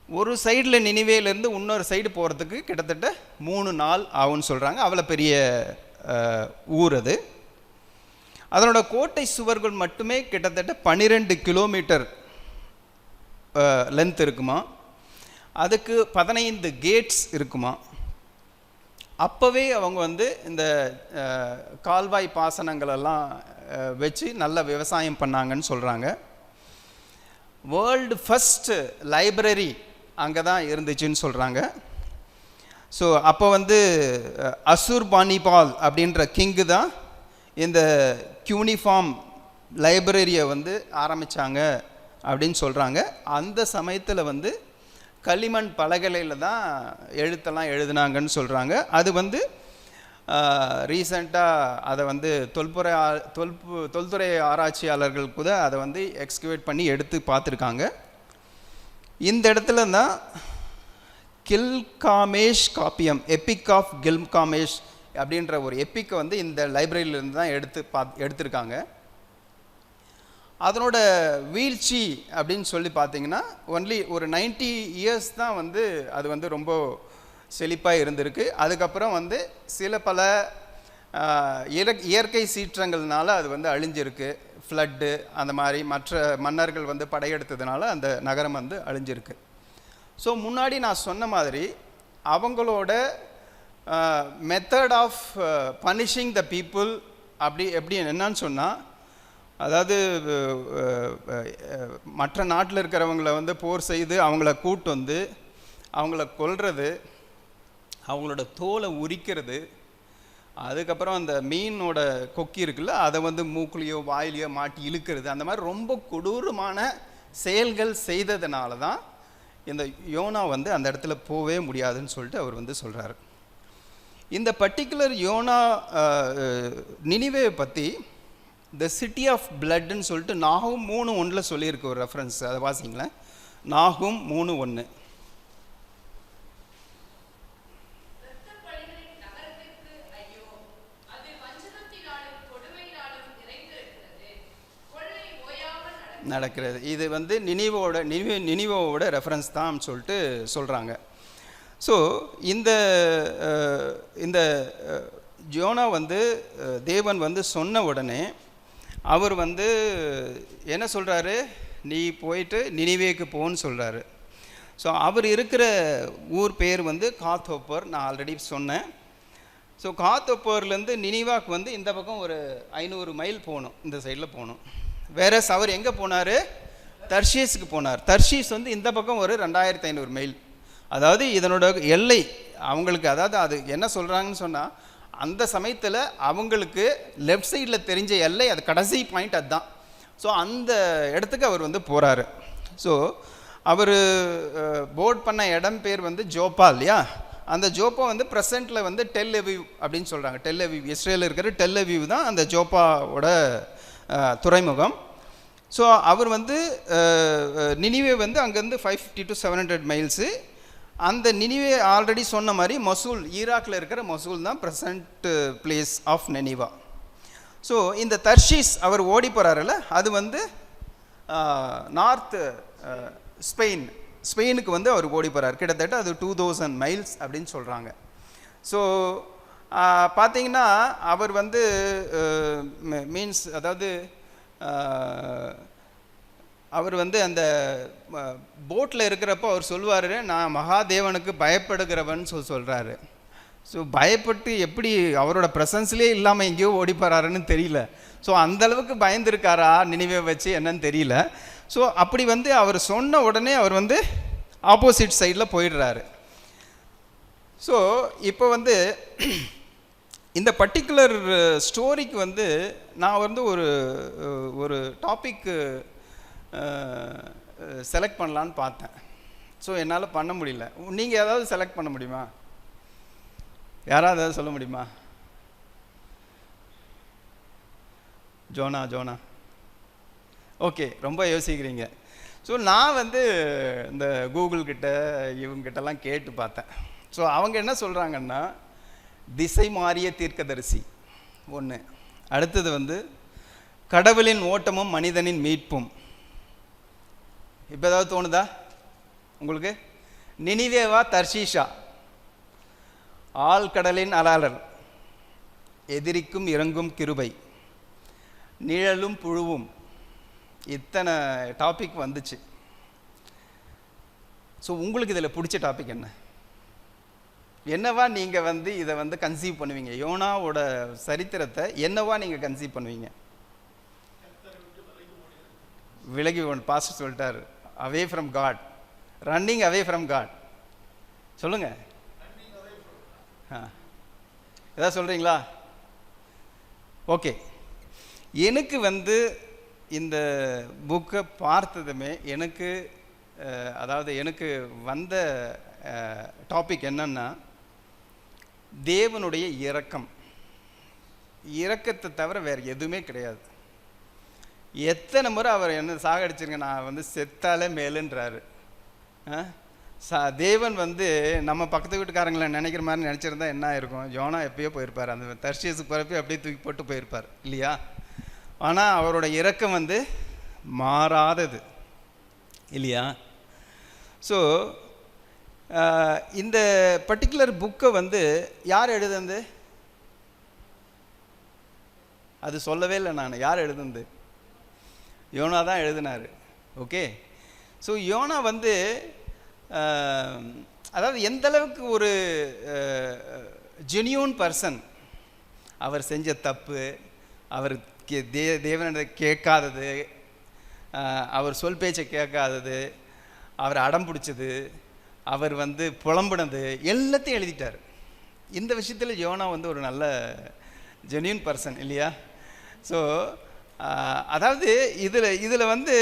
ஒரு சைடில் நினிவேலேருந்து இன்னொரு சைடு போகிறதுக்கு கிட்டத்தட்ட 3 நாள் ஆகும்னு சொல்கிறாங்க. அவ்வளோ பெரிய ஊர் அது. அதனோட கோட்டை சுவர்கள் மட்டுமே கிட்டத்தட்ட 12 கிலோமீட்டர் லென்த் இருக்குமா. அதுக்கு 15 கேட்ஸ் இருக்குமா. அப்போவே அவங்க வந்து இந்த கால்வாய் பாசனங்களெல்லாம் வச்சு நல்ல விவசாயம் பண்ணாங்கன்னு சொல்கிறாங்க. வேர்ல்டு ஃபஸ்ட்டு லைப்ரரி அங்கே தான் இருந்துச்சுன்னு சொல்கிறாங்க. ஸோ அப்போ வந்து அசுர்பானிபால் அப்படின்ற கிங்கு தான் இந்த க்யூனிஃபார்ம் லைப்ரரியை வந்து ஆரம்பித்தாங்க அப்படின்னு சொல்கிறாங்க. அந்த சமயத்தில் வந்து களிமண் பலகையில் தான் எழுத்தெல்லாம் எழுதுனாங்கன்னு சொல்கிறாங்க. அது வந்து ரீசண்டாக அதை வந்து தொல்துறை ஆராய்ச்சியாளர்கள் கூட அதை வந்து எக்ஸ்கவேட் பண்ணி எடுத்து பார்த்துருக்காங்க. இந்த இடத்துல தான் கில்காமேஷ் காப்பியம், எபிக் ஆஃப் கில்காமேஷ் அப்படின்ற ஒரு எப்பிக்கை வந்து இந்த லைப்ரரியிலேருந்து தான் எடுத்திருக்காங்க. அதனோட வீழ்ச்சி அப்படின்னு சொல்லி பார்த்தீங்கன்னா ஒன்லி ஒரு 90 இயர்ஸ் தான் வந்து அது வந்து ரொம்ப செழிப்பாக இருந்திருக்கு. அதுக்கப்புறம் வந்து சில பல இயற்கை சீற்றங்கள்னால அது வந்து அழிஞ்சிருக்கு. ஃப்ளட்டு அந்த மாதிரி மற்ற மன்னர்கள் வந்து படையெடுத்ததுனால அந்த நகரம் வந்து அழிஞ்சிருக்கு. ஸோ முன்னாடி நான் சொன்ன மாதிரி அவங்களோட method of punishing the people எப்படி என்னன்னு சொன்னால், அதாவது மற்ற நாட்டில் இருக்கிறவங்கள வந்து போர் செய்து அவங்கள கூட்டு வந்து அவங்கள கொல்றது, அவங்களோட தோலை உரிக்கிறது, அதுக்கப்புறம் அந்த மீனோட கொக்கி இருக்குல்ல அதை வந்து மூக்குலையோ வாயிலையோ மாட்டி இழுக்கிறது, அந்த மாதிரி ரொம்ப கொடூரமான செயல்கள் செய்ததுனால தான் இந்த யோனா வந்து அந்த இடத்துல போவே முடியாதுன்னு சொல்லிட்டு அவர் வந்து சொல்கிறார். இந்த பர்டிகுலர் யோனா நினிவே பற்றி த சிட்டி ஆஃப் பிளட்னு சொல்லிட்டு நாகும் 3:1 சொல்லியிருக்கு ஒரு ரெஃபரன்ஸ். அதை வாசிங்களேன். நாகும் 3:1. நடக்கிறது. இது வந்து நினிவோட ரெஃபரன்ஸ் தான் சொல்லிட்டு சொல்கிறாங்க. ஸோ இந்த யோனா வந்து தேவன் வந்து சொன்ன உடனே அவர் வந்து என்ன சொல்கிறாரு, நீ போயிட்டு நினிவேக்கு போன்னு சொல்கிறாரு. ஸோ அவர் இருக்கிற ஊர் பேர் வந்து காத்தோப்பர், நான் ஆல்ரெடி சொன்னேன். ஸோ காத்தோப்பர்லேருந்து நினிவாக்கு வந்து இந்த பக்கம் ஒரு 500 மைல் போகணும், இந்த சைடில் போகணும். வேற அவர் எங்கே போனார், தர்ஷீஸுக்கு போனார். தர்ஷீஸ் வந்து இந்த பக்கம் ஒரு 2500 மைல். அதாவது இதனோட எல்லை அவங்களுக்கு, அதாவது அது என்ன சொல்கிறாங்கன்னு சொன்னால், அந்த சமயத்தில் அவங்களுக்கு லெஃப்ட் சைடில் தெரிஞ்ச எல்லை அது கடைசி பாயிண்ட் அதுதான். ஸோ அந்த இடத்துக்கு அவர் வந்து போகிறாரு. ஸோ அவர் போர்ட் பண்ண இடம் பேர் வந்து ஜோப்பா இல்லையா. அந்த ஜோப்பா வந்து ப்ரெசண்ட்டில் வந்து டெல் அவிவ் அப்படின்னு சொல்கிறாங்க. டெல் அவிவ், இஸ்ரேலில் இருக்கிற டெல் அவிவ் தான் அந்த ஜோப்பாவோட துறைமுகம். ஸோ அவர் வந்து நினிவே வந்து அங்கேருந்து 550 to 700 மைல்ஸு. அந்த நினிவே ஆல்ரெடி சொன்ன மாதிரி மொசூல், ஈராக்கில் இருக்கிற மொசூல் தான் ப்ரெசண்ட் பிளேஸ் ஆஃப் நினிவா. ஸோ இந்த தர்ஷீஸ் அவர் ஓடி போகிறாருல்ல, அது வந்து நார்த் ஸ்பெயினுக்கு வந்து அவர் ஓடி போகிறார். கிட்டத்தட்ட அது 2000 மைல்ஸ் அப்படின்னு சொல்கிறாங்க. ஸோ பார்த்தீங்கன்னா அவர் வந்து மீன்ஸ், அதாவது அவர் வந்து அந்த போட்டில் இருக்கிறப்போ அவர் சொல்லுவார், நான் மகாதேவனுக்கு பயப்படுகிறவன் சொல்கிறாரு. ஸோ பயப்பட்டு எப்படி அவரோட ப்ரெசன்ஸ்லேயே இல்லாமல் எங்கேயோ ஓடி போகிறாருன்னு தெரியல. ஸோ அந்தளவுக்கு பயந்துருக்காரா நினிவே வச்சு என்னன்னு தெரியல. ஸோ அப்படி வந்து அவர் சொன்ன உடனே அவர் வந்து ஆப்போசிட் சைடில் போயிடுறாரு. ஸோ இப்போ வந்து இந்த பர்டிகுலர் ஸ்டோரிக்கு வந்து நான் வந்து ஒரு டாபிக்கு செலக்ட் பண்ணலான்னு பார்த்தேன். ஸோ என்னால் பண்ண முடியல. நீங்கள் ஏதாவது செலக்ட் பண்ண முடியுமா? யாராவது ஏதாவது சொல்ல முடியுமா? ஜோனா ஓகே, ரொம்ப யோசிக்கிறீங்க. ஸோ நான் வந்து இந்த கூகுள்கிட்ட இவங்ககிட்டலாம் கேட்டு பார்த்தேன். ஸோ அவங்க என்ன சொல்கிறாங்கன்னா, திசை மாறிய தீர்க்கதரிசி ஒன்று, அடுத்தது வந்து கடவுளின் ஓட்டமும் மனிதனின் மீட்பும். இப்போ ஏதாவது தோணுதா உங்களுக்கு? நினிவேவா தர்ஷீஷா? ஆழ்கடலின் அலாளர், எதிரிக்கும் இறங்கும் கிருபை, நிழலும் புழுவும், இத்தனை டாபிக் வந்துச்சு. ஸோ உங்களுக்கு இதில் பிடிச்ச டாபிக் என்னவா நீங்கள் வந்து இதை வந்து கன்சீவ் பண்ணுவீங்க? யோனாவோட சரித்திரத்தை என்னவா நீங்கள் கன்சீவ் பண்ணுவீங்க? விலகி பாஸ்டர் சொல்லிட்டார், away from God, running away from God. சொல்லுங்க, ஏதாவது சொல்கிறீங்களா? ஓகே, எனக்கு வந்து இந்த புக்கை பார்த்ததுமே எனக்கு அதாவது எனக்கு வந்த டாபிக் என்னன்னா, தேவனுடைய இரக்கத்தை தவிர வேறு எதுவுமே கிடையாது. எத்தனை முறை அவர் என்ன சாகடிச்சிருங்க, நான் வந்து செத்தாலே மேலுன்றாரு. தேவன் வந்து நம்ம பக்கத்து வீட்டுக்காரங்களை நினைக்கிற மாதிரி நினச்சிருந்தா என்ன இருக்கும்? யோனா எப்பயோ போயிருப்பார், அந்த தர்ஷீஸுக்கு போகிறப்ப அப்படியே தூக்கி போட்டு போயிருப்பார் இல்லையா? ஆனால் அவரோட இரக்கம் வந்து மாறாதது இல்லையா? ஸோ இந்த பர்டிகுலர் புக்கை வந்து யார் எழுதுந்து? அது சொல்லவே இல்லை நான். யார் எழுதுந்து? யோனா தான் எழுதினார். ஓகே, ஸோ யோனா வந்து அதாவது எந்த அளவுக்கு ஒரு ஜெனியூன் பர்சன். அவர் செஞ்ச தப்பு, அவர் தேவனை கேட்காதது, அவர் சொல் பேச்சை கேட்காதது, அவர் அடம் பிடிச்சது, அவர் வந்து புலம்புனது எல்லாத்தையும் எழுதிட்டார். இந்த விஷயத்தில் யோனா வந்து ஒரு நல்ல ஜெனியூன் பர்சன் இல்லையா? ஸோ அதாவது இதில் வந்து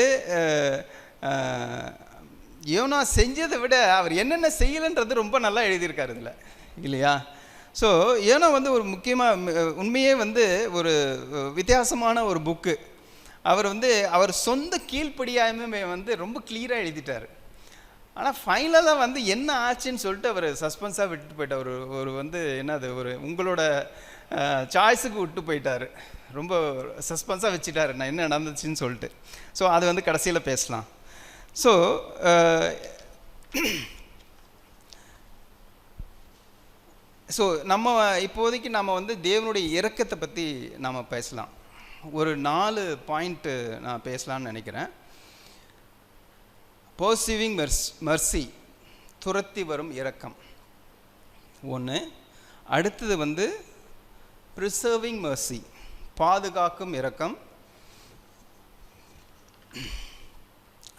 யோனா செஞ்சதை விட அவர் என்னென்ன செய்யலைன்றது ரொம்ப நல்லா எழுதியிருக்காரு இதில் இல்லையா? ஸோ யோனா வந்து ஒரு முக்கியமாக உண்மையே வந்து ஒரு வித்தியாசமான ஒரு புக்கு. அவர் வந்து அவர் சொந்த கீழ்ப்படியாமே வந்து ரொம்ப கிளியராக எழுதிட்டார். ஆனால் ஃபைனலாக வந்து என்ன ஆச்சுன்னு சொல்லிட்டு அவர் சஸ்பென்ஸாக விட்டு போயிட்டார். ஒரு வந்து என்னது ஒரு உங்களோட சாய்ஸுக்கு விட்டு போயிட்டார். ரொம்ப சஸ்பென்ஸாக வச்சுட்டார் நான் என்ன நடந்துச்சுன்னு சொல்லிட்டு. ஸோ அது வந்து கடைசியில் பேசலாம். ஸோ நம்ம இப்போதைக்கு நம்ம வந்து தேவனுடைய இரக்கத்தை பற்றி நம்ம பேசலாம். ஒரு 4 பாயிண்ட்டு நான் பேசலான்னு நினைக்கிறேன். பர்சீவிங் மெர்சி, துரத்தி வரும் இரக்கம் ஒன்று. அடுத்தது வந்து ப்ரிசர்விங் மெர்சி, பாதுகாக்கும் இரக்கம்.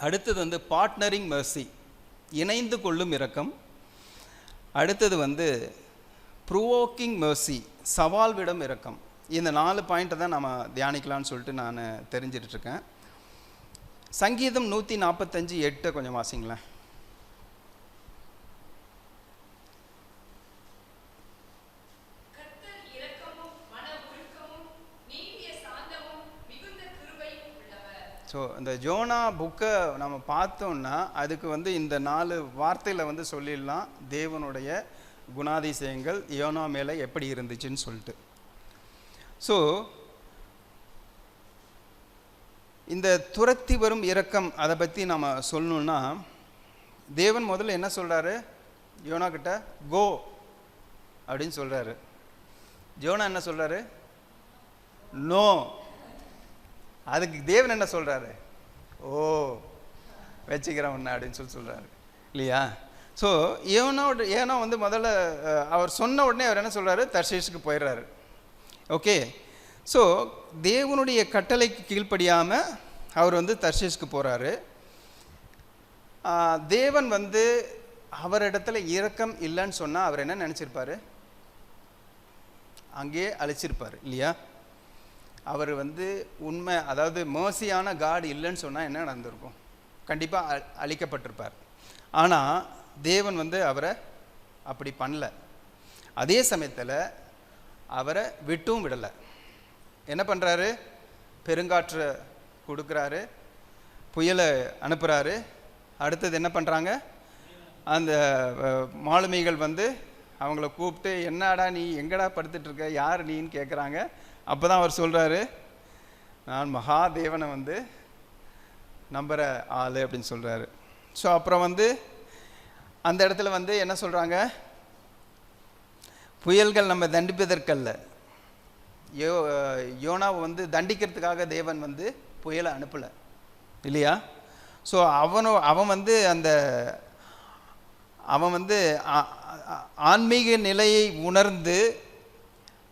அடுத்தது வந்து பார்ட்னரிங் மெர்சி, இணைந்து கொள்ளும் இரக்கம். அடுத்தது வந்து ப்ரூவோக்கிங் மெர்சி, சவால் விடும் இரக்கம். இந்த 4 பாயிண்ட்டை தான் நம்ம தியானிக்கலான்னு சொல்லிட்டு நான் தெரிஞ்சிட்ருக்கேன். சங்கீதம் 145:8 கொஞ்சம் வாசிங்களேன். ஸோ இந்த ஜோனா புக்கை நம்ம பார்த்தோம்னா அதுக்கு வந்து இந்த 4 வார்த்தையில் வந்து சொல்லிடலாம் தேவனுடைய குணாதிசயங்கள் யோனா மேலே எப்படி இருந்துச்சுன்னு சொல்லிட்டு. ஸோ இந்த துரத்தி வரும் இரக்கம் அதை பற்றி நம்ம சொல்லணுன்னா, தேவன் முதல்ல என்ன சொல்கிறாரு யோனா கிட்ட? கோ அப்படின்னு சொல்கிறாரு. யோனா என்ன சொல்கிறாரு? நோ. அதுக்கு தேவன் என்ன சொல்கிறாரு? ஓ வச்சுக்கிறேன் ஒன்று அப்படின்னு சொல்கிறாரு இல்லையா? ஸோ யோனா வந்து முதல்ல அவர் சொன்ன உடனே அவர் என்ன சொல்கிறாரு? தர்ஷீஷுக்கு போயிடுறாரு. ஓகே, ஸோ தேவனுடைய கட்டளைக்கு கீழ்ப்படியாமல் அவர் வந்து தர்ஷீஷுக்கு போகிறாரு. தேவன் வந்து அவரிடத்துல இரக்கம் இல்லைன்னு சொன்னால் அவர் என்ன நினச்சிருப்பார்? அங்கேயே அழிச்சிருப்பார் இல்லையா? அவர் வந்து உண்மை அதாவது மேர்சியான காட் இல்லைன்னு சொன்னால் என்ன நடந்திருக்கும்? கண்டிப்பாக அழிக்கப்பட்டிருப்பார். ஆனால் தேவன் வந்து அவரை அப்படி பண்ணல. அதே சமயத்தில் அவரை விட்டும் விடலை. என்ன பண்ணுறாரு? பெருங்காற்றை கொடுக்குறாரு, புயலை அனுப்புகிறாரு. அடுத்தது என்ன பண்ணுறாங்க? அந்த மாலுமிகள் வந்து அவங்கள கூப்பிட்டு என்னடா நீ எங்கடா படுத்துட்ருக்க, யார் நீன்னு கேட்குறாங்க. அப்போ தான் அவர் சொல்கிறாரு, நான் மகாதேவனை வந்து நம்புகிற ஆள் அப்படின்னு சொல்கிறாரு. ஸோ அப்புறம் வந்து அந்த இடத்துல வந்து என்ன சொல்கிறாங்க? புயல்கள் நம்ம தண்டிப்பதற்கல்ல, யோனாவை வந்து தண்டிக்கிறதுக்காக தேவன் வந்து புயலை அனுப்பலை இல்லையா? ஸோ அவன் வந்து அந்த அவன் வந்து ஆன்மீக நிலையை உணர்ந்து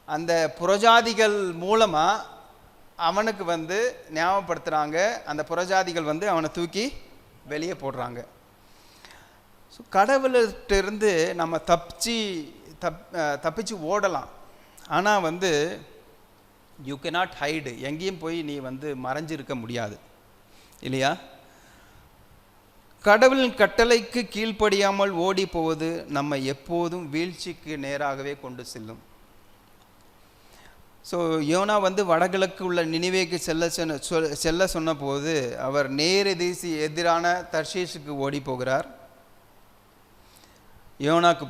அந்த புறஜாதிகள் மூலமாக அவனுக்கு வந்து ஞாபகப்படுத்துகிறாங்க. அந்த புறஜாதிகள் வந்து அவனை தூக்கி வெளியே போடுறாங்க. ஸோ கடவுள்கிட்டருந்து நம்ம தப்பிச்சு ஓடலாம். ஆனால் வந்து யூ கெனாட் ஹைடு, எங்கேயும் போய் நீ வந்து மறைஞ்சிருக்க முடியாது இல்லையா? கடவுளின் கட்டளைக்கு கீழ்ப்படியாமல் ஓடி போவது நம்ம எப்போதும் வீழ்ச்சிக்கு நேராகவே கொண்டு செல்லும். ஸோ யோனா வந்து வடகிழக்கு உள்ள நினிவேக்கு செல்ல சொன்ன போது அவர் எதிரான தர்ஷீஷுக்கு ஓடி போகிறார். யோனாக்கு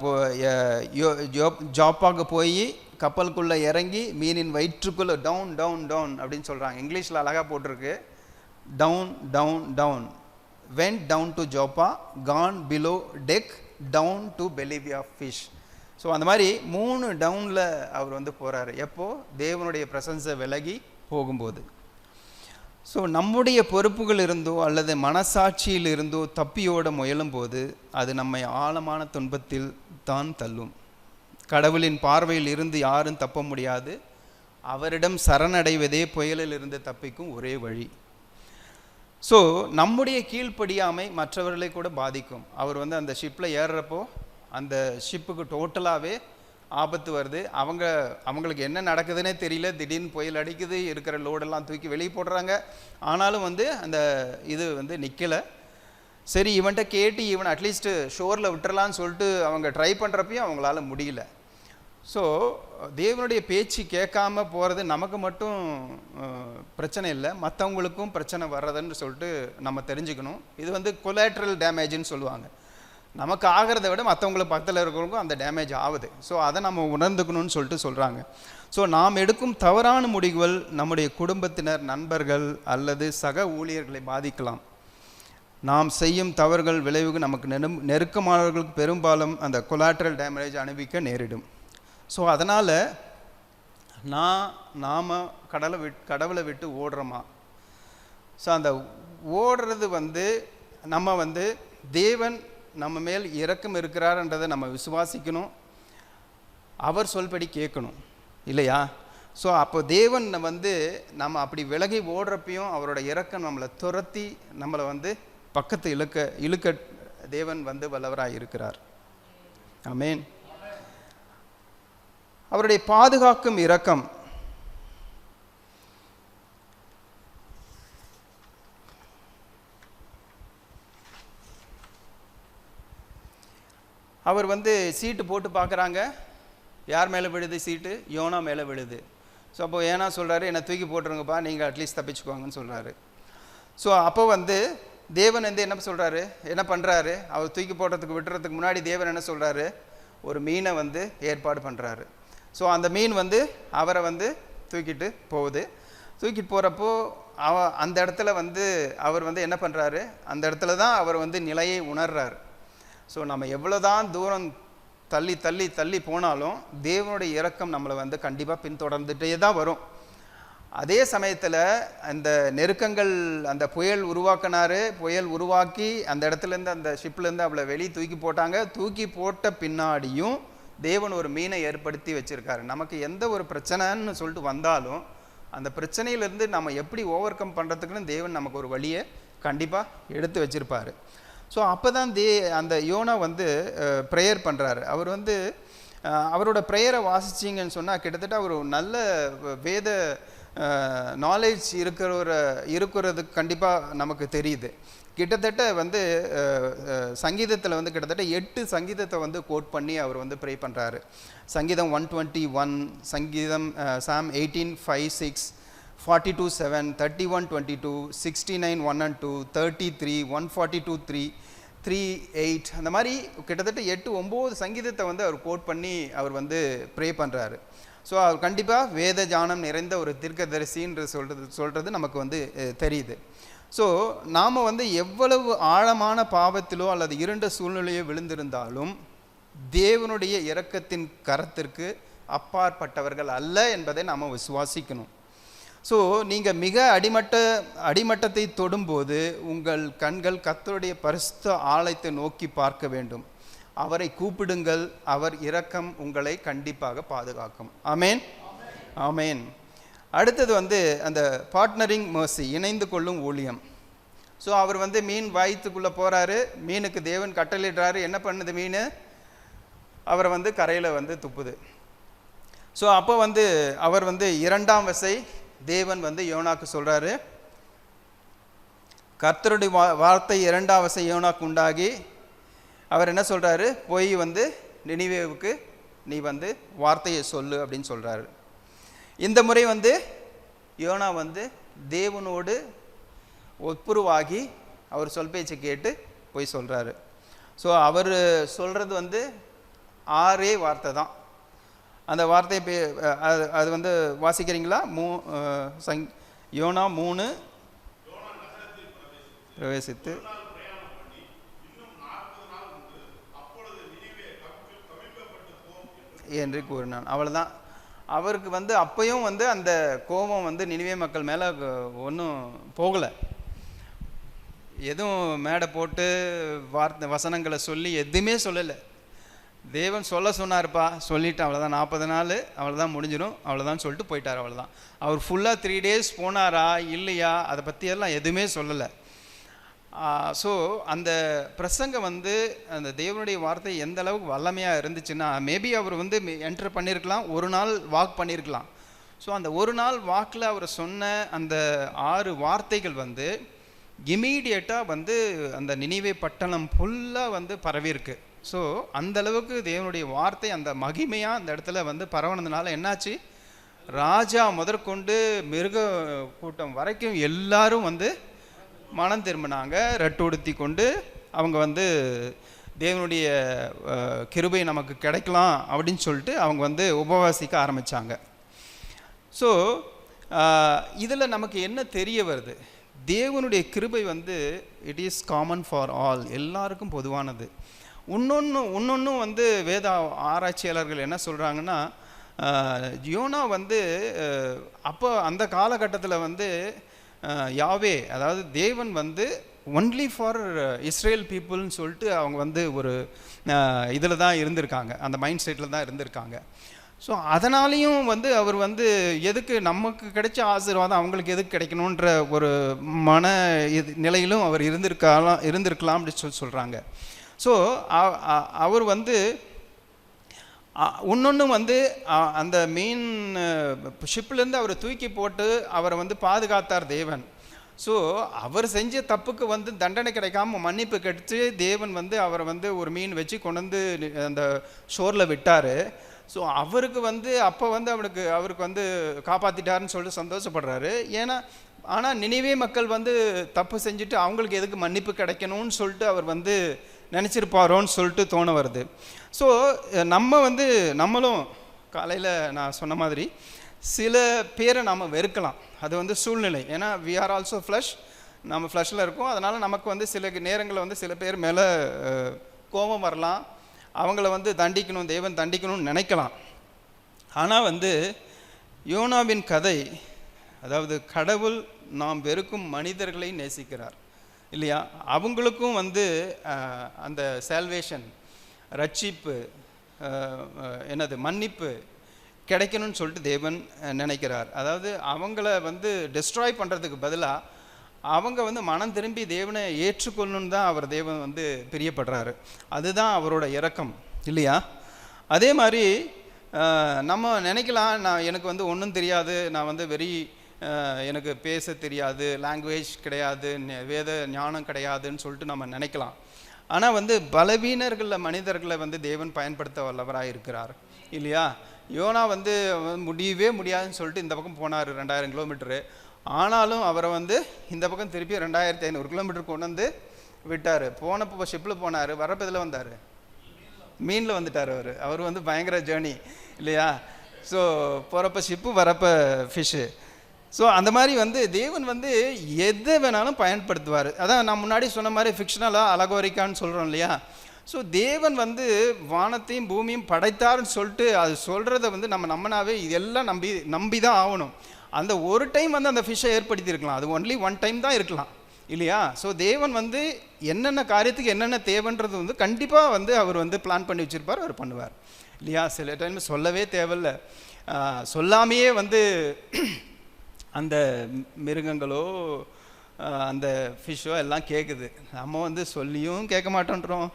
ஜாப்பாக்கு போய் கப்பலுக்குள்ளே இறங்கி மீனின் வயிற்றுக்குள்ளே டவுன் டவுன் டவுன் அப்படின்னு சொல்கிறாங்க. இங்கிலீஷில் அழகாக போட்டிருக்கு, down down down, went down to Joppa, gone below deck, down to belly of fish. So அந்த மாதிரி 3 டவுனில் அவர் வந்து போகிறாரு. எப்போது? தேவனுடைய பிரசன்ஸை விலகி போகும்போது. ஸோ நம்முடைய பொறுப்புகள் இருந்தோ அல்லது மனசாட்சியில் இருந்தோ தப்பியோட முயலும் போது அது நம்மை ஆழமான துன்பத்தில் தான் தள்ளும். கடவுளின் பார்வையில் இருந்து யாரும் தப்ப முடியாது. அவரிடம் சரணடைவதே புயலில் இருந்து தப்பிக்கும் ஒரே வழி. ஸோ நம்முடைய கீழ்ப்படியாமை மற்றவர்களை கூட பாதிக்கும். அவர் வந்து அந்த ஷிப்பில் ஏறுறப்போ அந்த ஷிப்புக்கு டோட்டலாகவே ஆபத்து வருது. அவங்களுக்கு என்ன நடக்குதுன்னே தெரியல. திடீர்னு புயல் அடிக்குது, இருக்கிற லோடெல்லாம் தூக்கி வெளியே போடுறாங்க. ஆனாலும் வந்து அந்த இது வந்து நிற்கலை. சரி, இவன்கிட்ட கேட்டு இவன் அட்லீஸ்ட்டு ஷோரில் விட்டுறலான்னு சொல்லிட்டு அவங்க ட்ரை பண்ணுறப்பையும் அவங்களால முடியல. ஸோ தேவனுடைய பேச்சு கேட்காம போகிறது நமக்கு மட்டும் பிரச்சனை இல்லை, மற்றவங்களுக்கும் பிரச்சனை வர்றதுன்னு சொல்லிட்டு நம்ம தெரிஞ்சுக்கணும். இது வந்து கொலாட்ரல் டேமேஜ்னு சொல்லுவாங்க. நமக்கு ஆகிறத விட மற்றவங்களுக்கு பக்கத்தில் இருக்கிறவங்களுக்கும் அந்த டேமேஜ் ஆகுது. ஸோ அதை நம்ம உணர்ந்துக்கணும்னு சொல்லிட்டு சொல்கிறாங்க. ஸோ நாம் எடுக்கும் தவறான முடிவுகள் நம்முடைய குடும்பத்தினர், நண்பர்கள் அல்லது சக ஊழியர்களை பாதிக்கலாம். நாம் செய்யும் தவறுகள் விளைவுக்கு நமக்கு நெருக்கமானவர்களுக்கு பெரும்பாலும் அந்த கொலாட்ரல் டேமேஜ் அனுபவிக்க நேரிடும். ஸோ அதனால் நாம் கடவுளை விட்டு ஓடுறோமா? ஸோ அந்த ஓடுறது வந்து நம்ம வந்து தேவன் நம்ம மேல் இரக்கம் இருக்கிறார்ன்றதை நம்ம விசுவாசிக்கணும். அவர் சொல்படி கேட்கணும் இல்லையா? ஸோ அப்போ தேவன் வந்து நம்ம அப்படி விலகி ஓடுறப்பையும் அவரோட இரக்கம் நம்மளை துரத்தி நம்மளை வந்து பக்கத்து இழுக்க தேவன் வந்து வல்லவராக இருக்கிறார். ஆமென். அவருடைய பாதுகாக்கும் இரக்கம். அவர் வந்து சீட்டு போட்டு பார்க்குறாங்க. யார் மேலே விழுது சீட்டு? யோனா மேலே விழுது. ஸோ அப்போ ஏன்னா சொல்கிறாரு, என்னை தூக்கி போட்டுருங்கப்பா, நீங்கள் அட்லீஸ்ட் தப்பிச்சுக்குவாங்கன்னு சொல்கிறாரு. ஸோ அப்போ வந்து தேவன் வந்து என்ன சொல்கிறாரு, என்ன பண்ணுறாரு? அவர் தூக்கி போடுறதுக்கு விட்டுறதுக்கு முன்னாடி தேவன் என்ன சொல்கிறாரு? ஒரு மீனை வந்து ஏற்பாடு பண்ணுறாரு. ஸோ அந்த மீன் வந்து அவரை வந்து தூக்கிட்டு போகுது. தூக்கிட்டு போகிறப்போ அந்த இடத்துல வந்து அவர் வந்து என்ன பண்ணுறாரு? அந்த இடத்துல தான் அவர் வந்து நிலையை உணர்றார். ஸோ நம்ம எவ்வளோ தான் தூரம் தள்ளி தள்ளி தள்ளி போனாலும் தேவனுடைய இரக்கம் நம்மளை வந்து கண்டிப்பாக பின்தொடர்ந்துகிட்டே தான் வரும். அதே சமயத்தில் அந்த நெருக்கங்கள், அந்த புயல் உருவாக்கி அந்த இடத்துலேருந்து அந்த ஷிப்லேருந்து அவளை வெளியே தூக்கி போட்டாங்க. தூக்கி போட்ட பின்னாடியும் தேவன் ஒரு மீனை ஏற்படுத்தி வச்சுருக்காரு. நமக்கு எந்த ஒரு பிரச்சனைன்னு சொல்லிட்டு வந்தாலும் அந்த பிரச்சனையிலேருந்து நம்ம எப்படி ஓவர் கம் பண்ணுறதுக்குன்னு தேவன் நமக்கு ஒரு வழியை கண்டிப்பாக எடுத்து வச்சுருப்பார். ஸோ அப்போ தான் அந்த யோனா வந்து ப்ரேயர் பண்ணுறாரு. அவர் வந்து அவரோட ப்ரேயரை வாசிச்சிங்கன்னு சொன்னால் கிட்டத்தட்ட அவர் நல்ல வேத நாலேஜ் இருக்கிறதுக்கு கண்டிப்பாக நமக்கு தெரியுது. கிட்டத்தட்ட வந்து சங்கீதத்தில் வந்து கிட்டத்தட்ட 8 சங்கீதத்தை வந்து கோட் பண்ணி அவர் வந்து ப்ரே பண்ணுறாரு. சங்கீதம் 121, சங்கீதம் சாம் 18:5-6, 42:7, 31:22, 69:1 and 2, 33, 142:3, 3:8, அந்த மாதிரி கிட்டத்தட்ட 8-9 சங்கீதத்தை வந்து அவர் கோட் பண்ணி அவர் வந்து ப்ரே பண்ணுறாரு. ஸோ அவர் கண்டிப்பாக வேத ஞானம் நிறைந்த ஒரு தீர்க்கதரிசின்னு சொல்கிறது நமக்கு வந்து தெரியுது. ஸோ நாம் வந்து எவ்வளவு ஆழமான பாவத்திலோ அல்லது இருண்ட சூழ்நிலையோ விழுந்திருந்தாலும் தேவனுடைய இரக்கத்தின் கரத்திற்கு அப்பாற்பட்டவர்கள் அல்ல என்பதை நாம் விசுவாசிக்கணும். ஸோ நீங்கள் மிக அடிமட்டத்தை தொடும்போது உங்கள் கண்கள் கர்த்தருடைய பரிசுத்த ஆலயத்தை நோக்கி பார்க்க வேண்டும். அவரை கூப்பிடுங்கள், அவர் இரக்கம் உங்களை கண்டிப்பாக பாதுகாக்கும். ஆமேன், ஆமேன். அடுத்தது அந்த பார்ட்னரிங் மர்சி, இணைந்து கொள்ளும் ஊழியம். ஸோ அவர் மீன் வயிற்றுக்குள்ளே போகிறாரு, மீனுக்கு தேவன் கட்டளையிடுறாரு. என்ன பண்ணுது மீன்? அவரை கரையில் துப்புது. ஸோ அப்போ அவர் 2ஆம் வசை தேவன் யோனாக்கு சொல்கிறாரு, கர்த்தருடைய வார்த்தை 2ஆம் வசை யோனாக்கு உண்டாகி அவர் என்ன சொல்கிறாரு, போய் நினிவேவுக்கு நீ வார்த்தையை சொல்லு அப்படின்னு சொல்கிறாரு. இந்த முறை யோனா தேவனோடு ஒப்புருவாகி அவர் சொல் பேச்சு கேட்டு போய் சொல்கிறாரு. ஸோ அவர் சொல்கிறது 6 வார்த்தை தான். அந்த வார்த்தை அது வாசிக்கிறீங்களா? யோனா 3 பிரவேசித்து என்று கூறினான். அவ்வளோதான். அவருக்கு அப்பையும் அந்த கோபம் நினிவே மக்கள் மேலே ஒன்றும் போகலை. எதுவும் மேடை போட்டு வசனங்களை சொல்லி எதுவுமே சொல்லலை. தேவன் சொன்னார்ப்பா, சொல்லிவிட்டு அவ்வளோதான், 40 நாள் அவ்வளோதான் முடிஞ்சிடும், அவ்வளோதான் சொல்லிட்டு போயிட்டார். அவ்வளோதான். அவர் ஃபுல்லாக 3 days போனாரா இல்லையா அதை பற்றியெல்லாம் எதுவுமே சொல்லலை. ஸோ அந்த பிரசங்கம் அந்த தேவனுடைய வார்த்தை எந்த அளவுக்கு வல்லமையாக இருந்துச்சுன்னா, மேபி அவர் என்டர் பண்ணியிருக்கலாம், ஒரு நாள் வாக் பண்ணியிருக்கலாம். ஸோ அந்த ஒரு நாள் வாக்கில் அவர் சொன்ன அந்த 6 வார்த்தைகள் இமீடியட்டாக அந்த நினிவே பட்டணம் ஃபுல்லாக பரவியிருக்கு. ஸோ அந்தளவுக்கு தேவனுடைய வார்த்தை அந்த மகிமையாக அந்த இடத்துல பரவனதுனால என்னாச்சு, ராஜா முதற்கொண்டு மிருக கூட்டம் வரைக்கும் எல்லாரும் மனம் திரும்பினாங்க. ரட்டுடுத்தி கொண்டு அவங்க தேவனுடைய கிருபை நமக்கு கிடைக்கலாம் அப்படின்னு சொல்லிட்டு அவங்க உபவாசிக்க ஆரம்பித்தாங்க. ஸோ இதில் நமக்கு என்ன தெரிய வருது, தேவனுடைய கிருபை it is common for all, எல்லாருக்கும் பொதுவானது. இன்னொன்றும் வேத ஆராய்ச்சியாளர்கள் என்ன சொல்கிறாங்கன்னா, யோனா அப்போ அந்த காலகட்டத்தில் யாவே, அதாவது தேவன் ஒன்லி ஃபார் இஸ்ரேல் பீப்புள்னு சொல்லிட்டு அவங்க ஒரு இதில் தான் இருந்திருக்காங்க, அந்த மைண்ட் செட்டில் தான் இருந்திருக்காங்க. ஸோ அதனாலேயும் அவர் எதுக்கு நமக்கு கிடைச்ச ஆசீர்வாதம் அவங்களுக்கு எதுக்கு கிடைக்கணுன்ற ஒரு மன நிலையிலும் அவர் இருந்திருக்கலாம் அப்படின்னு சொல்கிறாங்க. ஸோ அவர் இன்னொன்று அந்த மீன் ஷிப்லேருந்து அவரை தூக்கி போட்டு அவரை பாதுகாத்தார் தேவன். ஸோ அவர் செஞ்ச தப்புக்கு தண்டனை கிடைக்காம மன்னிப்பு கிடைச்சி தேவன் அவரை ஒரு மீன் வச்சு கொண்டு அந்த ஷோரில் விட்டார். ஸோ அவருக்கு அப்போ அவருக்கு காப்பாற்றிட்டாருன்னு சொல்லிட்டு சந்தோஷப்படுறாரு. ஏன்னா ஆனால் நினிவே மக்கள் தப்பு செஞ்சுட்டு அவங்களுக்கு எதுக்கு மன்னிப்பு கிடைக்கணும்னு சொல்லிட்டு அவர் நினச்சிருப்பாரோன்னு சொல்லிட்டு தோண வருது. ஸோ நம்மளும் காலையில் நான் சொன்ன மாதிரி சில பேரை நாம் வெறுக்கலாம், அது சூழ்நிலை. ஏன்னா வி ஆர் ஆல்சோ ஃப்ளஷ், நம்ம ஃப்ளஷில் இருக்கோம். அதனால் நமக்கு சில நேரங்களில் சில பேர் மேலே கோபம் வரலாம், அவங்கள தண்டிக்கணும், தேவன் தண்டிக்கணும்னு நினைக்கலாம். ஆனால் யோனாவின் கதை, அதாவது கடவுள் நாம் வெறுக்கும் மனிதர்களை நேசிக்கிறார் இல்லையா, அவங்களுக்கும் அந்த சால்வேஷன், ரட்சிப்பு, மன்னிப்பு கிடைக்கணும்னு சொல்லிட்டு தேவன் நினைக்கிறார். அதாவது அவங்கள டெஸ்ட்ராய் பண்ணுறதுக்கு பதிலாக அவங்க மனம் திரும்பி தேவனை ஏற்றுக்கொள்ளணுன்னு தான் அவர் தேவன் பிரியப்படுறாரு. அதுதான் அவரோட இரக்கம் இல்லையா. அதே மாதிரி நம்ம நினைக்கலாம், நான் எனக்கு ஒன்றும் தெரியாது, நான் வெரி எனக்கு பேச தெரியாது, லாங்குவேஜ் கிடையாது, வேத ஞானம் கிடையாதுன்னு சொல்லிட்டு நம்ம நினைக்கலாம். ஆனால் பலவீனர்களில் மனிதர்களை தேவன் பயன்படுத்த வல்லவராக இருக்கிறார் இல்லையா. யோனா முடியவே முடியாதுன்னு சொல்லிட்டு இந்த பக்கம் போனார் 2000 கிலோமீட்டரு. ஆனாலும் அவரை இந்த பக்கம் திருப்பி 2500 கிலோமீட்டர் கொண்டு விட்டார். போனப்போ ஷிப்பில் போனார், வரப்போ இதில் வந்தார், மீனில் வந்துட்டார். அவர் பயங்கர ஜேர்னி இல்லையா. ஸோ போகிறப்ப ஷிப்பு, வரப்போ ஃபிஷ்ஷு. ஸோ அந்த மாதிரி தேவன் எதை வேணாலும் பயன்படுத்துவார். அதான் நான் முன்னாடி சொன்ன மாதிரி ஃபிக்ஷனலாக அலகோரிக்கான்னு சொல்கிறோம் இல்லையா. ஸோ தேவன் வானத்தையும் பூமியும் படைத்தார்னு சொல்லிட்டு அது சொல்கிறத நம்மனாவே இதெல்லாம் நம்பி தான் ஆகணும். அந்த ஒரு டைம் அந்த ஃபிஷ்ஷை ஏற்படுத்தியிருக்கலாம், அது ஒன்லி ஒன் டைம் தான் இருக்கலாம். இல்லையா? ஸோ தேவன் வந்து என்னென்ன காரியத்துக்கு என்னென்ன தேவைன்றது வந்து கண்டிப்பாக வந்து அவர் வந்து பிளான் பண்ணி வச்சுருப்பார், அவர் பண்ணுவார் இல்லையா? சில டைம் சொல்லவே தேவையில்லை, சொல்லாமையே வந்து அந்த மிருகங்களோ அந்த ஃபிஷ்ஷோ எல்லாம் கேட்குது. நம்ம வந்து சொல்லியும் கேட்க மாட்டேன்றோம்,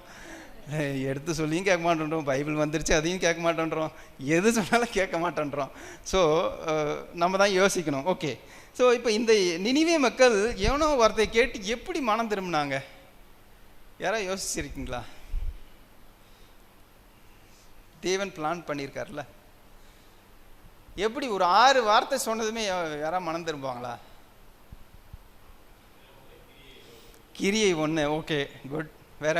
எடுத்து சொல்லியும் கேட்க மாட்டேன்றோம், பைபிள் வந்துருச்சு அதையும் கேட்க மாட்டேன்றோம், எது சொன்னாலும் கேட்க மாட்டேன்றோம். ஸோ நம்ம தான் யோசிக்கணும். ஓகே, ஸோ இப்போ இந்த நினிவே மக்கள் யோனா வார்த்தையை கேட்டு எப்படி மனம் திரும்பினாங்க? யாராவது யோசிச்சிருக்கீங்களா? தேவன் பிளான் பண்ணியிருக்காருல்ல, எப்படி ஒரு 6 வார்த்தை சொன்னதுமே யாராவது மனம் திரும்புவாங்களா? கிரியை 1, ஓகே குட். வேற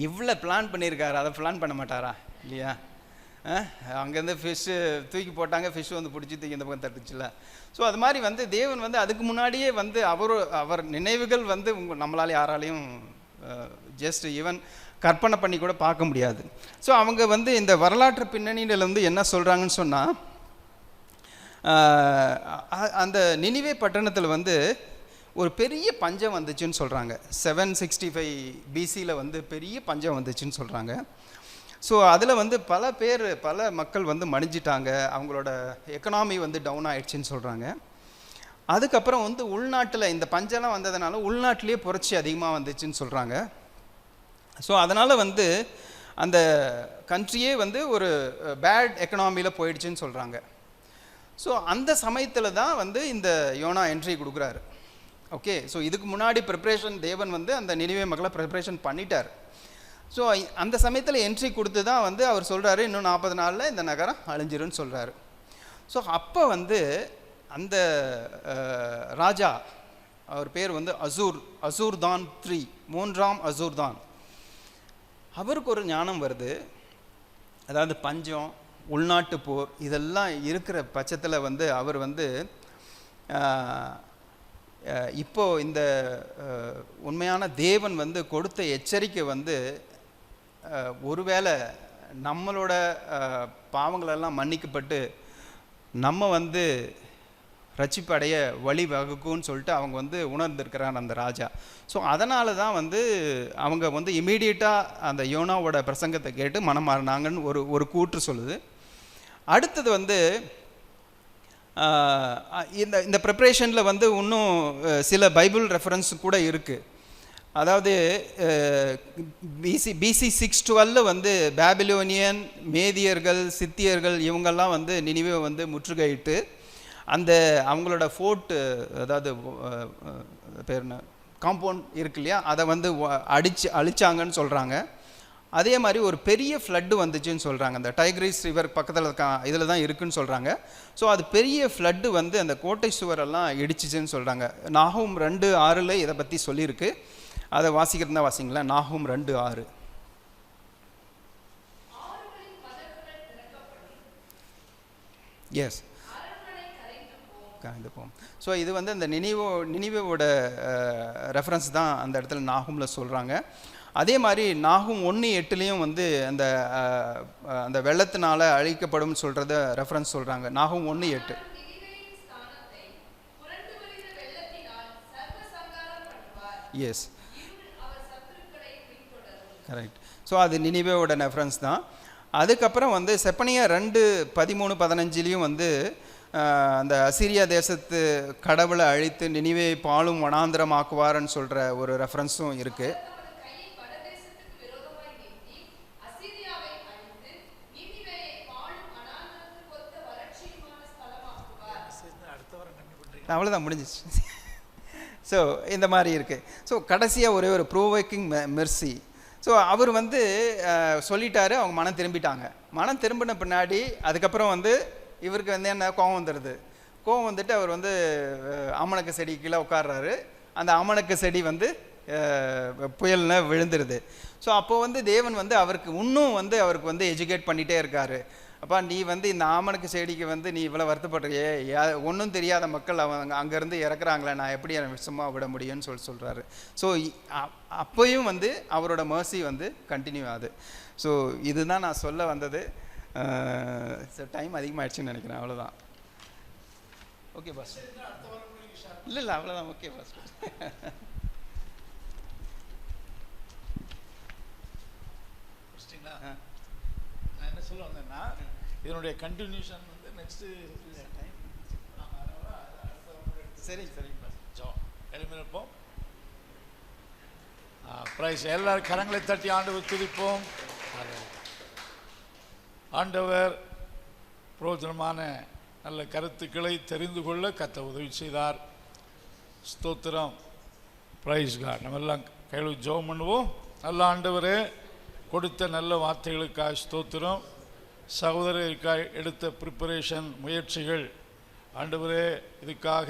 இவ்வளோ பிளான் பண்ணியிருக்காரு, அதை பிளான் பண்ண மாட்டாரா இல்லையா? அங்கேருந்து ஃபிஷ்ஷு தூக்கி போட்டாங்க, ஃபிஷ் வந்து பிடிச்சி தூக்கி இந்த பக்கம் தட்டுச்சுல. ஸோ அது மாதிரி வந்து தேவன் வந்து அதுக்கு முன்னாடியே வந்து அவர் நினைவுகள் வந்து நம்மளால் யாராலையும் ஜஸ்ட் ஈவன் கற்பனை பண்ணி கூட பார்க்க முடியாது. ஸோ அவங்க வந்து இந்த வரலாற்று பின்னணியில் வந்து என்ன சொல்கிறாங்கன்னு சொன்னால், அந்த நினிவே பட்டணத்தில் வந்து ஒரு பெரிய பஞ்சம் வந்துச்சுன்னு சொல்கிறாங்க. 765 BCயில் வந்து பெரிய பஞ்சம் வந்துச்சுன்னு சொல்கிறாங்க. ஸோ அதில் வந்து பல மக்கள் வந்து மடிஞ்சிட்டாங்க, அவங்களோட எக்கனாமி வந்து டவுன் ஆகிடுச்சின்னு சொல்கிறாங்க. அதுக்கப்புறம் வந்து உள்நாட்டில் இந்த பஞ்சம்லாம் வந்ததுனால உள்நாட்டிலேயே புரட்சி அதிகமாக வந்துச்சுன்னு சொல்கிறாங்க. ஸோ அதனால் வந்து அந்த கண்ட்ரியே வந்து ஒரு பேட் எக்கனாமியில் போயிடுச்சுன்னு சொல்கிறாங்க. ஸோ அந்த சமயத்தில் தான் வந்து இந்த யோனா என்ட்ரி கொடுக்குறாரு. ஓகே, ஸோ இதுக்கு முன்னாடி ப்ரிப்ரேஷன் தேவன் வந்து அந்த நினிவே மக்களை ப்ரிப்ரேஷன் பண்ணிட்டார். ஸோ அந்த சமயத்தில் என்ட்ரி கொடுத்து தான் வந்து அவர் சொல்கிறாரு, இன்னும் 40 நாளில் இந்த நகரம் அழிஞ்சிருன்னு சொல்கிறாரு. ஸோ அப்போ வந்து அந்த ராஜா, அவர் பேர் வந்து அசூர்தான் 3, 3ஆம் அசூர்தான், அவருக்கு ஒரு ஞானம் வருது. அதாவது பஞ்சம், உள்நாட்டு போர் இதெல்லாம் இருக்கிற பட்சத்தில் வந்து அவர் வந்து இப்போது இந்த உண்மையான தேவன் வந்து கொடுத்த எச்சரிக்கை வந்து ஒருவேளை நம்மளோட பாவங்களெல்லாம் மன்னிக்கப்பட்டு நம்ம வந்து ரட்சிப்பு அடைய வழி வகுக்கும்னு சொல்லிட்டு அவங்க வந்து உணர்ந்திருக்கிறாங்க அந்த ராஜா. ஸோ அதனால தான் வந்து அவங்க வந்து இமீடியட்டாக அந்த யோனாவோட பிரசங்கத்தை கேட்டு மனம் மாறினாங்கன்னு ஒரு கூற்று சொல்லுது. அடுத்தது வந்து இந்த ப்ரிப்ரேஷனில் வந்து இன்னும் சில பைபிள் ரெஃபரன்ஸ் கூட இருக்குது. அதாவது BC 612 வந்து பாபிலோனியன், மேதியர்கள், சித்தியர்கள் இவங்கெல்லாம் வந்து நினிவே வந்து முற்றுகையிட்டு அந்த அவங்களோட ஃபோர்ட், அதாவது பேர் என்ன, காம்பவுண்ட் இருக்கு இல்லையா, அதை வந்து அழிச்சாங்கன்னு சொல்கிறாங்க. அதே மாதிரி ஒரு பெரிய ஃப்ளட்டு வந்துச்சுன்னு சொல்கிறாங்க. அந்த டைக்ரிஸ் ரிவர் பக்கத்தில் இதில் தான் இருக்குதுன்னு சொல்கிறாங்க. ஸோ அது பெரிய ஃப்ளட்டு வந்து அந்த கோட்டை சுவரெல்லாம் இடிச்சிச்சுன்னு சொல்கிறாங்க. நாகூம் 2:6 இதை பற்றி சொல்லியிருக்கு. அதை வாசிக்கிறதா வாசிங்களேன். நாகூம் 2:6. எஸ், கலந்து போகும். ஸோ இது வந்து அந்த நினிவேவோட ரெஃபரன்ஸ் தான் அந்த இடத்துல நாகூமில் சொல்கிறாங்க. அதே மாதிரி நாகூம் 1:8 வந்து அந்த வெள்ளத்தினால அழிக்கப்படும் சொல்கிறத ரெஃபரன்ஸ் சொல்கிறாங்க. நாகூம் 1:8. S, correct. ஸோ அது நினிவேவோட ரெஃபரன்ஸ் தான். அதுக்கப்புறம் வந்து செப்பனியா 2:13-15 வந்து அந்த அசீரியா தேசத்து கடவுளை அழித்து நினிவே பாலும் வனாந்திரமாக்குவார்ன்னு சொல்கிற ஒரு ரெஃபரன்ஸும் இருக்குது. அவ்வளோதான், முடிஞ்சிச்சு. ஸோ இந்த மாதிரி இருக்குது. ஸோ கடைசியாக ஒரே ஒரு ப்ரோவோக்கிங் மெர்சி. ஸோ அவர் வந்து சொல்லிட்டாரு, அவங்க மனம் திரும்பிட்டாங்க. மனம் திரும்பின பின்னாடி அதுக்கப்புறம் வந்து இவருக்கு வந்து என்ன கோவம் வந்துடுது. கோவம் வந்துட்டு அவர் வந்து ஆமணக்கு செடி கீழே உட்கார்றாரு. அந்த ஆமணக்கு செடி வந்து புயல்னு விழுந்துருது. ஸோ அப்போது வந்து தேவன் வந்து அவருக்கு வந்து எஜுகேட் பண்ணிகிட்டே இருக்கார். அப்பா, நீ வந்து இந்த ஆமணக்கு செடிக்கு வந்து நீ இவ்வளோ வருத்தப்படுறியே, ஒன்றும் தெரியாத மக்கள் அவங்க அங்கேருந்து இறக்குறாங்களே, நான் எப்படி சும்மா விட முடியும்னு சொல்கிறாரு. ஸோ அப்போயும் வந்து அவரோட மர்சி வந்து கண்டினியூ ஆகுது. ஸோ இதுதான் நான் சொல்ல வந்தது. டைம் அதிகமாகிடுச்சுன்னு நினைக்கிறேன். அவ்வளோதான். Okay boss. இல்லை இல்லை அவ்வளோதான். Okay boss. நான் என்ன சொல்ல வந்தேன்னா, இதனுடைய கண்டினியூஷன் வந்து நெக்ஸ்ட் சரிங்க சரிங்க பாஸ். எழுப்பியிருப்போம். பிரைஸ். எல்லாரும் கரங்களை தட்டி ஆண்டவர் துதிப்போம். ஆண்டவர் பிரயோஜனமான நல்ல கருத்துக்களை தெரிந்து கொள்ள கர்த்தர் உதவி செய்தார். ஸ்தோத்திரம். Praise God. நம்ம எல்லாம் கையில் ஜெபம் பண்ணுவோம். நல்ல ஆண்டவரே, கொடுத்த நல்ல வார்த்தைகளுக்காக ஸ்தோத்திரம். சகோதரருக்காக எடுத்த ப்ரிப்பரேஷன் முயற்சிகள் ஆண்டவரே, இதுக்காக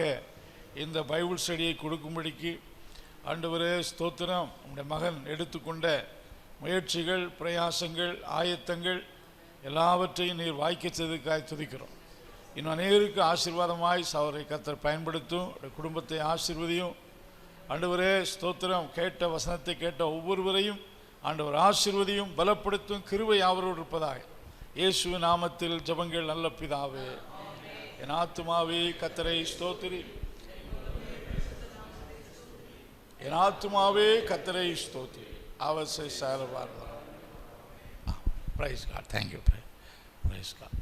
இந்த பைபிள் ஸ்டடியை கொடுக்கும்படிக்கு ஆண்டவரே ஸ்தோத்திரம். நம்முடைய மகன் எடுத்துக்கொண்ட முயற்சிகள், பிரயாசங்கள், ஆயத்தங்கள் எல்லாவற்றையும் நீர் வாய்க்க செய்ததுக்காக துதிக்கிறோம். இன்னும் அநேகருக்கு ஆசீர்வாதமாய் சகோதரை கர்த்தர் பயன்படுத்தும். குடும்பத்தை ஆசீர்வதியும் ஆண்டவரே ஸ்தோத்திரம். கேட்ட வசனத்தை கேட்ட ஒவ்வொருவரையும் ஆண்டவர் ஆசீர்வதியும், பலப்படுத்தும். கிருபை அவரோடு இருப்பதாக இயேசுவின் நாமத்தில் ஜெபங்கள் நல்ல பிதாவே. என் ஆத்துமாவே கர்த்தரை ஸ்தோத்திரி. என் ஆத்துமாவே கர்த்தரை ஸ்தோத்திரி. அவர் செய்த சகல உபகாரங்களும். Praise God. Thank you. Praise God.